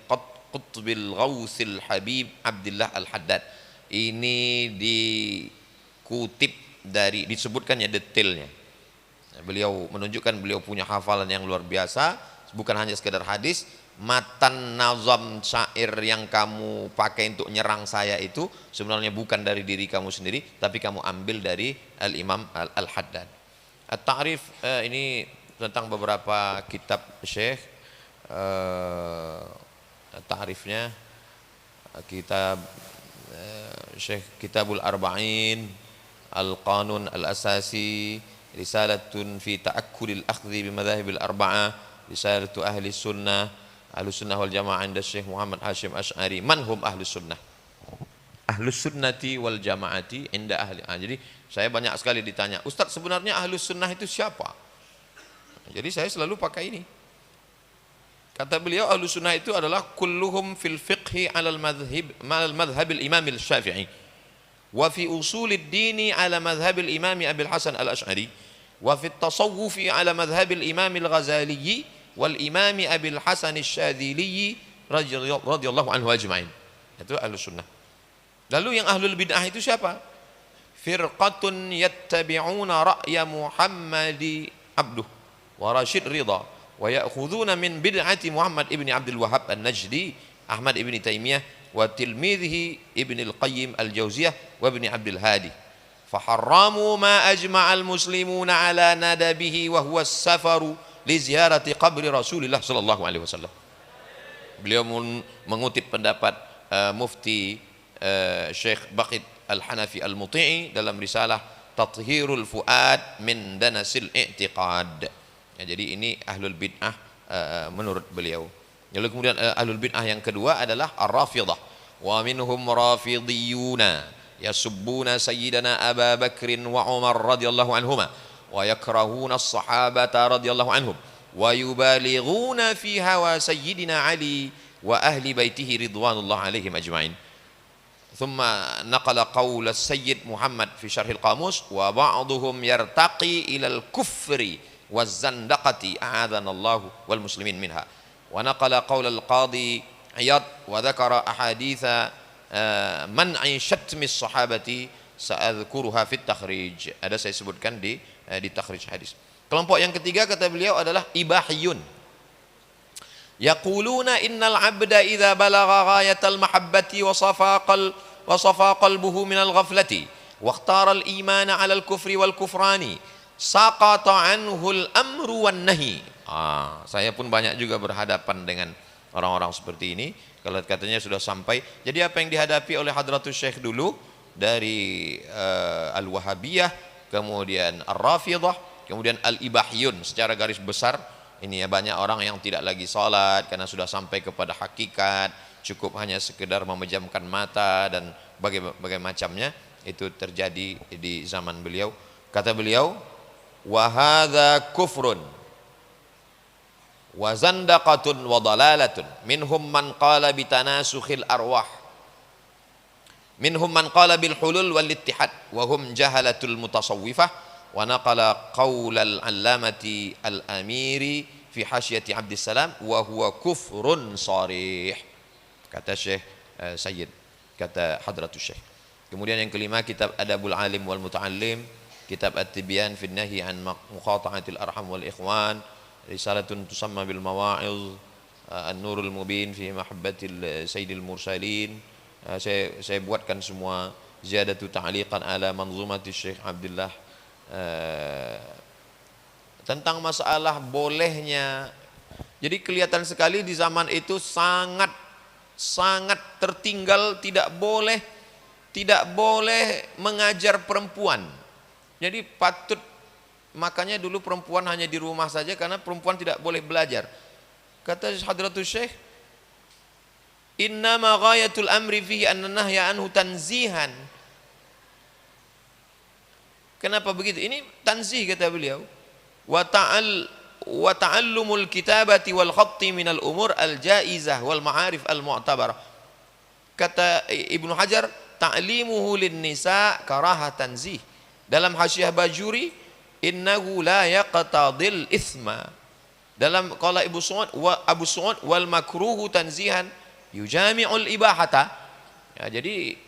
qutbil ghausil habib Abdullah al-Haddad. Ini dikutip dari, disebutkannya detailnya. Beliau menunjukkan beliau punya hafalan yang luar biasa, bukan hanya sekedar hadis. Matan nazam syair yang kamu pakai untuk nyerang saya itu sebenarnya bukan dari diri kamu sendiri, tapi kamu ambil dari Al-Imam Al-Haddad. At-Ta'rif ini tentang beberapa kitab Syekh. Ta'rifnya kitab Syekh Kitabul Arba'in, Al-Qanun Al-Asasi, Risalatun fi Ta'akkudil Akhdhi bi Madhahibil Arba'ah, Risalatu Ahli Sunnah, Ahlus Sunnah wal Jamaah inda Syekh Muhammad Hashim Asy'ari. Man hum Ahlus Sunnah? Ahlus Sunnati wal Jamaati inda ahli. Jadi saya banyak sekali ditanya, Ustaz sebenarnya Ahlus Sunnah itu siapa? Jadi saya selalu pakai ini. Kata beliau, Ahlus Sunnah itu adalah kulluhum fil fiqhi alal madhhabil Imam al-Syafi'i wa fi usulid dini ala madhhabil Imam Abil Hasan al-Asy'ari wa fi tasawwufi ala madhhabil Imam al-Ghazali wal imami Abil Hasan Asy-Syadzili radhiyallahu anhu ajma'in. Itu Ahlus Sunnah. Lalu yang Ahlul Bid'ah itu siapa? firqatun yattabi'una ra'ya Muhammadi abduh wa Rashid Ridha wa ya'khuduna min bid'ati Muhammad ibn Abdul Wahhab An-Najdi Ahmad ibn Taimiyah wa tilmidhihi ibn al-Qayyim al-Jauziyah wa ibn Abdul Hadi faharramu ma ajma'al muslimuna ala nadabihi wa huwa as-safaru li ziyarati qabri Rasulillah sallallahu alaihi wasallam. Beliau mengutip pendapat Mufti Syekh Baqit Al-Hanafi Al-Muti'i dalam risalah Tathhirul Fuad min Danasil I'tiqad. Ya, jadi ini ahlul bid'ah menurut beliau. Lalu kemudian ahlul bid'ah yang kedua adalah Ar-Rafidah. Wa minhum rafidiyuna yasubbuna sayyidana Aba Bakrin wa Umar radhiyallahu anhuma wa yakrahuna as-sahabata radhiyallahu anhum wa yubalighuna fi hawa sayyidina Ali wa ahli baitihi ridwanullah alaihim ajma'in. ثم نقل قول السيد محمد في شرح القاموس وبعضهم يرتقي إلى الكفر والزندقة أعاذنا الله والمسلمين منها ونقل قول القاضي عياض وذكر أحاديث منع شتم الصحابة سأذكرها في التخريج. Ada saya sebutkan di takhrij hadis. Kelompok yang ketiga kata beliau adalah ibahiyun. Yaquluna innal abda idza balagha ghayatal mahabbati wa safa qalbuhu minal ghaflati wa ikhtara al imana 'ala al kufri wal kufrani saqata anhu al amru wan nahi. Saya pun banyak juga berhadapan dengan orang-orang seperti ini. Kalau katanya sudah sampai, jadi apa yang dihadapi oleh Hadratus Syekh dulu dari Al-Wahabiyah, kemudian Ar-Rafidah, kemudian Al-Ibahiyun secara garis besar. Ini ya, banyak orang yang tidak lagi salat karena sudah sampai kepada hakikat, cukup hanya sekedar memejamkan mata dan berbagai macamnya. Itu terjadi di zaman beliau. Kata beliau, wa hadza kufrun wa zandaqatun wa dalalatun minhum man qala bitanasukhil arwah minhum man qala bil hulul wal ittihad wa hum jahalatul mutasawwifah. Wa naqala qaulal allamati al-amiri fi hasyati Abdissalam wa huwa kufrun sharih. Kata Syekh Sayyid, kata Hadratus Syekh. Kemudian yang kelima, kitab Adabul Alim wal Muta'allim, kitab At-Tibyan fi Nahyi an Muqata'atil Arham wal Ikhwan, risalatun tusamma bil Mawa'iz, An-Nurul Mubin fi Mahabbatil Sayyidil Mursalin. Saya buatkan semua. Ziyadatu ta'liqan ala manzumati Syekh Abdullah tentang masalah bolehnya. Jadi kelihatan sekali di zaman itu sangat tertinggal, tidak boleh mengajar perempuan. Jadi patut, makanya dulu perempuan hanya di rumah saja karena perempuan tidak boleh belajar. Kata Hadratus Syekh, innama ghayatul amri fihi anna nahya anhu tanzihan. Kenapa begitu? Ini tanzih kata beliau. Wa ta'allumul kitabati wal khatti minal umur al jaizah wal ma'arif al mu'tabarah. Kata Ibnu Hajar, ta'limuhu lin nisa karahah tanzih. Dalam Hasyiah Bajuri, innahu la yaqtadil ithma. Dalam qala Abu Su'ud wal makruhu tanzihan yujami'ul ibahata. Ya, jadi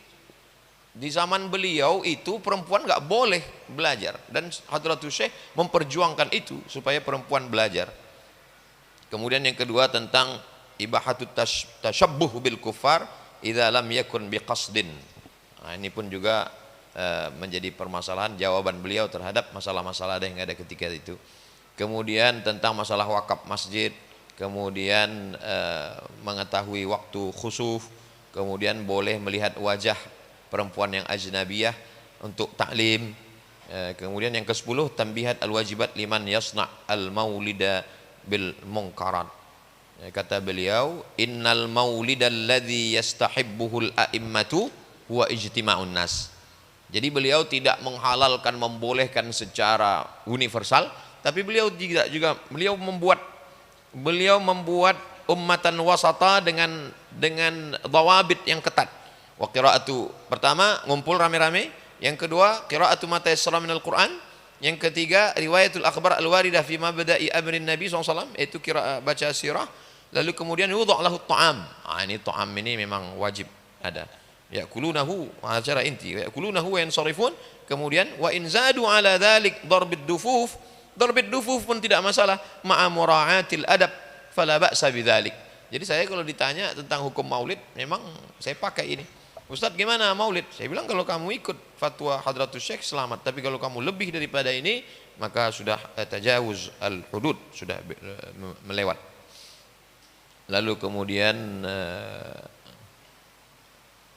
di zaman beliau itu perempuan nggak boleh belajar, dan Hadratus Syekh memperjuangkan itu supaya perempuan belajar. Kemudian yang kedua tentang ibahatut tasyabbuh bil kuffar idza lam yakun biqasdin. Ini pun juga menjadi permasalahan jawaban beliau terhadap masalah-masalah yang ada ketika itu. Kemudian tentang masalah wakaf masjid, kemudian mengetahui waktu khusuf, kemudian boleh melihat wajah perempuan yang ajnabiyah untuk taklim. Kemudian yang ke-10, tambihat al-wajibat liman yasna' al-maulida bil munkarat. Kata beliau, innal maulida alladhi yastahibbuhul a'immatu huwa ijtima'un nas. Jadi beliau tidak menghalalkan, membolehkan secara universal, tapi beliau juga membuat ummatan wasata dengan dhawabit yang ketat. Wa qiraatu, pertama ngumpul rame-rame, yang kedua qiraatu ma tayassara minal Quran, yang ketiga riwayatul akhbar al-waridah fi mabda'i amrin Nabi SAW, yaitu qiraat baca sirah, lalu kemudian yudha' lahu ta'am. Ini ta'am ini memang wajib ada. Ya'kulunahu, acara inti. Ya'kulunahu wa yansarifun. Kemudian wa in zadu ala dzalik darbid dufuf. Darbid dufuf pun tidak masalah, ma'a mura'atil adab fala ba'sa bidzalik. Jadi saya kalau ditanya tentang hukum maulid, memang saya pakai ini. Ustadz gimana maulid? Saya bilang kalau kamu ikut fatwa Hadratus Syekh selamat, tapi kalau kamu lebih daripada ini maka sudah tajawuz al-hudud, sudah melewat. Lalu kemudian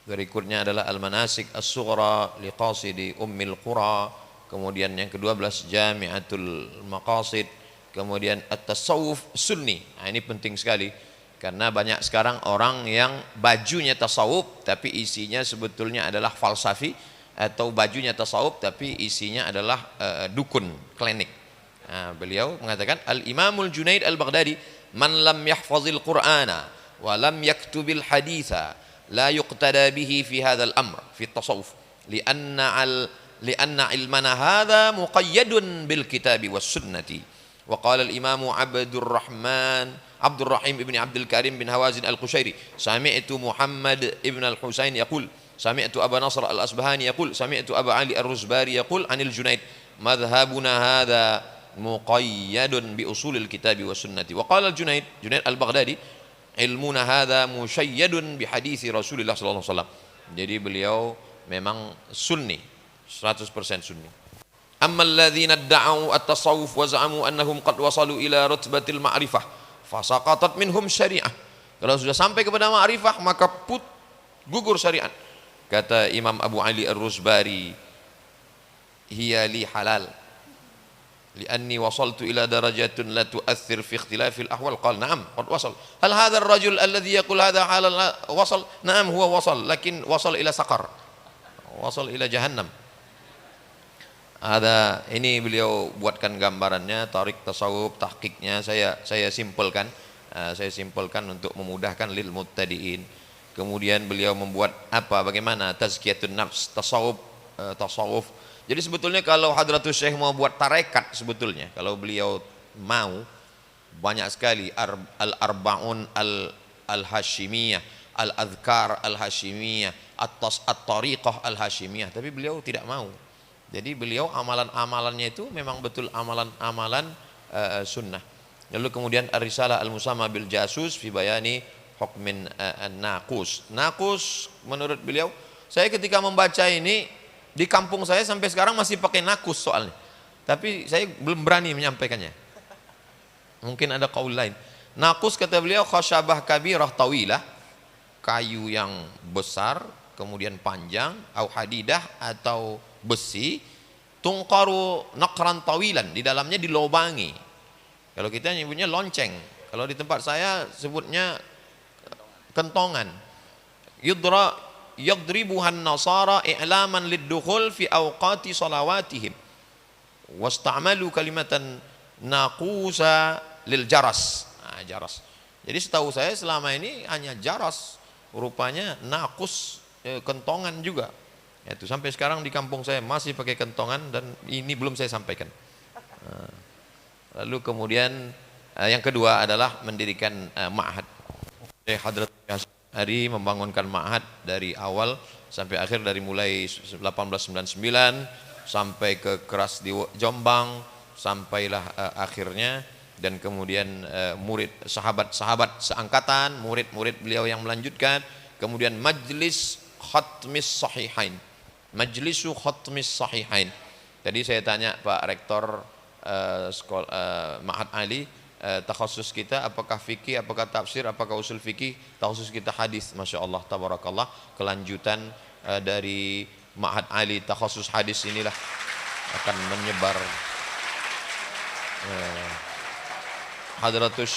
berikutnya adalah al-manasik as-sughra liqasidi ummil qura. Kemudian yang ke-12 jami'atul maqasid. Kemudian at-tasawuf sunni. Nah, ini penting sekali karena banyak sekarang orang yang bajunya tasawuf tapi isinya sebetulnya adalah falsafi, atau bajunya tasawuf tapi isinya adalah dukun, klinik. Nah, beliau mengatakan Al-Imamul Junaid Al-Baghdadi, man lam yahfazil Qur'ana wa lam yaktubil haditha la yuqtada bihi fi hadzal amr fi tasawuf lianna ilmana hadha muqayyadun bil kitabi was sunnati. Wa qala al-Imam Abdurrahim ibn Abdul Karim bin Hawazin al-Qushairi, sami'tu Muhammad ibn al-Husain yaqul sami'tu Aba Nasr al-Asbahani yaqul sami'tu Aba Ali ar-Ruzbari yaqul anil Junaid madhhabuna hadha muqayyadun bi usulil kitabi was sunnati. Wa qala al-Junaid al-Baghdadi ilmuna hadha musyayyadun bi hadithi Rasulullah sallallahu alaihi wasallam. Jadi beliau memang sunni, 100% sunni. Amma alladhina da'u at-tasawuf wa za'amu annahum qad wasalu ila rutbatil ma'rifah fasaqatat minhum syariah. Kalau sudah sampai kepada ma'rifah maka gugur syariat. Kata Imam Abu Ali Ar-Ruzbari, hiya li halal lianni wasaltu ila darajatun la tu'athir fi ikhtilafil ahwal. Qala na'am qad wasal. Hal hadha ar-rajul alladhi yaqul hadha halal wasal? Na'am huwa wasal, lakin wasal ila saqar, wasal ila jahannam. Ada ini beliau buatkan gambarannya, tarik tasawuf, tahqiqnya saya simpelkan. Saya simpelkan untuk memudahkan lil muttadiin. Kemudian beliau membuat bagaimana tazkiyatun nafs, tasawuf. Jadi sebetulnya kalau Hadratus Syekh mau buat tarekat, sebetulnya kalau beliau mau, banyak sekali al-arba'un al-hashimiyah, al-adhkar al-hashimiyah, at-tariqah al-hashimiyah, tapi beliau tidak mau. Jadi beliau amalan-amalannya itu memang betul amalan-amalan sunnah. Lalu kemudian ar-risalah al-musamma bil jasus fi bayani hukmin naqus. Naqus menurut beliau, saya ketika membaca ini di kampung saya sampai sekarang masih pakai naqus soalnya. Tapi saya belum berani menyampaikannya. Mungkin ada qaul lain. Naqus kata beliau khasyabah kabirah tawilah, kayu yang besar kemudian panjang, au hadidah atau besi, tungqaru naqran tawilan, di dalamnya dilobangi. Kalau kita nyebutnya lonceng, kalau di tempat saya sebutnya kentongan. Yadribuhan nasara i'laman lid-dukhul fi awqati salawatihim wasta'malu kalimatan naqusa lil jaras. Jaras. Jadi setahu saya selama ini hanya jaras, rupanya naqus kentongan juga. Itu sampai sekarang di kampung saya masih pakai kentongan dan ini belum saya sampaikan. Lalu kemudian yang kedua adalah mendirikan ma'had. Hadrat Hari membangunkan ma'had dari awal sampai akhir, dari mulai 1899 sampai ke Keras di Jombang, sampailah akhirnya, dan kemudian murid sahabat-sahabat seangkatan, murid-murid beliau yang melanjutkan, kemudian majlis khatmis sahihain, majlisu khatmis sahihain. Tadi saya tanya Pak Rektor Ma'had Ali, takhusus kita apakah fikih, apakah tafsir, apakah usul fikih? Takhusus kita hadis. Masya Allah, tabarakallah, kelanjutan dari Ma'had Ali takhusus hadis inilah akan menyebar. Hadratus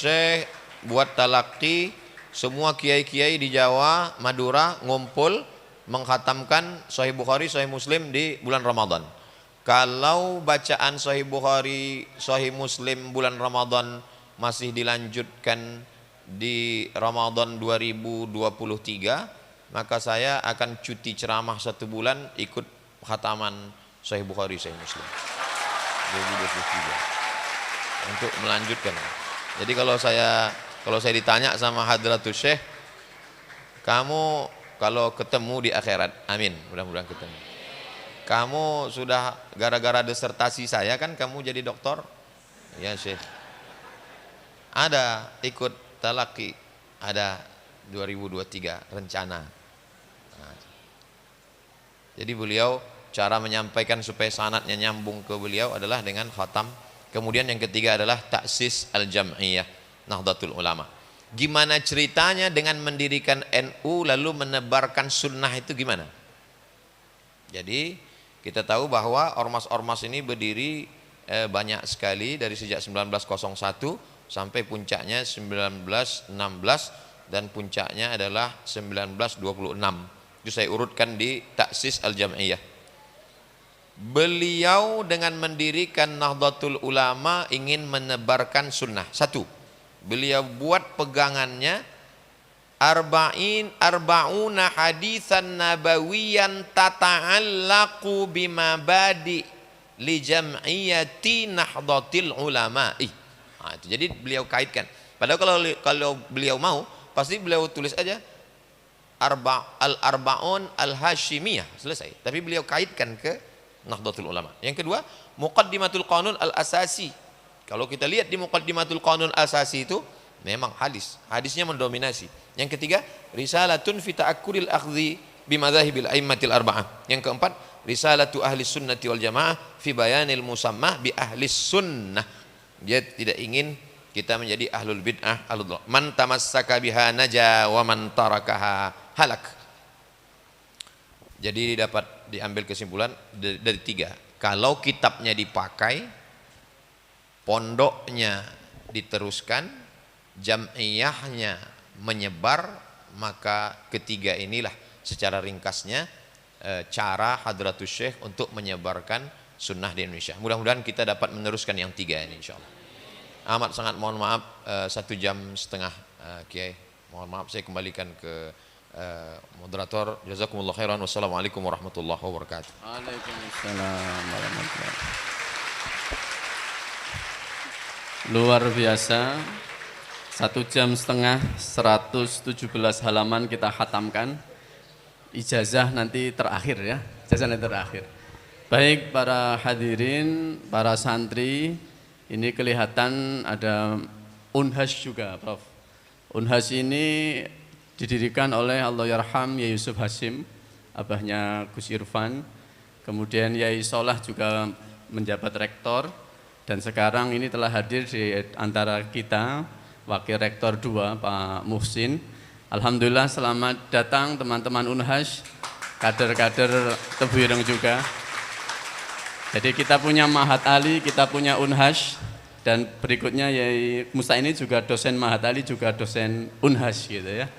Syekh buat talaqi, semua kiai-kiai di Jawa, Madura ngumpul mengkhatamkan Sahih Bukhari, Sahih Muslim di bulan Ramadan. Kalau bacaan Sahih Bukhari, Sahih Muslim bulan Ramadan masih dilanjutkan di Ramadan 2023, maka saya akan cuti ceramah 1 bulan ikut khataman Sahih Bukhari, Sahih Muslim 2023 untuk melanjutkan. Jadi kalau saya ditanya sama Hadratus Syekh, Kamu kalau ketemu di akhirat, amin, mudah-mudahan ketemu. Kamu sudah gara-gara disertasi saya kan kamu jadi doktor? Ya Syekh. Ada ikut talaki, ada 2023 rencana. Nah, jadi beliau cara menyampaikan supaya sanadnya nyambung ke beliau adalah dengan khatam. Kemudian yang ketiga adalah taksis al-jam'iyah Nahdlatul Ulama. Gimana ceritanya dengan mendirikan NU lalu menebarkan sunnah itu gimana? Jadi kita tahu bahwa ormas-ormas ini berdiri banyak sekali dari sejak 1901 sampai puncaknya 1916 dan puncaknya adalah 1926. Itu saya urutkan di taksis al-jam'iyah. Beliau dengan mendirikan Nahdlatul Ulama ingin menebarkan sunnah. Satu, beliau buat pegangannya arba'una hadisan nabawiyan tata'allaqu bimabadi li jam'iyati Nahdlatil Ulama. Nah, itu jadi beliau kaitkan. Padahal kalau beliau mau pasti beliau tulis aja al-arba'un al-hashimiyah, selesai. Tapi beliau kaitkan ke Nahdlatul Ulama. Yang kedua, Muqaddimatul Qanun al-Asasi. Kalau kita lihat di Muqaddimatul Qanun al-Asasi itu memang hadisnya mendominasi. Yang ketiga, Risalatun fi ta'akkuril akhdhi bi madzahibil aimmatil arba'ah. Yang keempat, Risalatu ahli sunnati wal jamaah fi bayanil musammah bi ahli sunnah. Dia tidak ingin kita menjadi ahlul bid'ah, ahlul dhalah. Man tamassaka biha naja wa man tarakaha halak. Jadi dapat diambil kesimpulan dari tiga. Kalau kitabnya dipakai, pondoknya diteruskan, jam'iyahnya menyebar, maka ketiga inilah secara ringkasnya cara Hadratus Syekh untuk menyebarkan sunnah di Indonesia. Mudah-mudahan kita dapat meneruskan yang tiga ini insya Allah. Amat sangat mohon maaf 1 jam setengah Kiai. Mohon maaf saya kembalikan ke moderator. Jazakumullah khairan. Wassalamualaikum warahmatullahi wabarakatuh. Waalaikumsalam warahmatullahi. Luar biasa. 1 jam setengah 117 halaman kita khatamkan. Ijazah nanti terakhir ya. Ijazah nanti terakhir. Baik para hadirin, para santri, ini kelihatan ada Unhas juga, Prof. Unhas ini didirikan oleh Allahyarham Yai Yusuf Hasim, abahnya Gus Irfan. Kemudian Yai Solah juga menjabat rektor, dan sekarang ini telah hadir di antara kita Wakil Rektor 2 Pak Muhsin. Alhamdulillah, selamat datang teman-teman Unhas, kader-kader Tebu Ireng juga. Jadi kita punya Mahat Ali, kita punya Unhas, dan berikutnya Yai Musa ini juga dosen Mahat Ali, juga dosen Unhas gitu ya.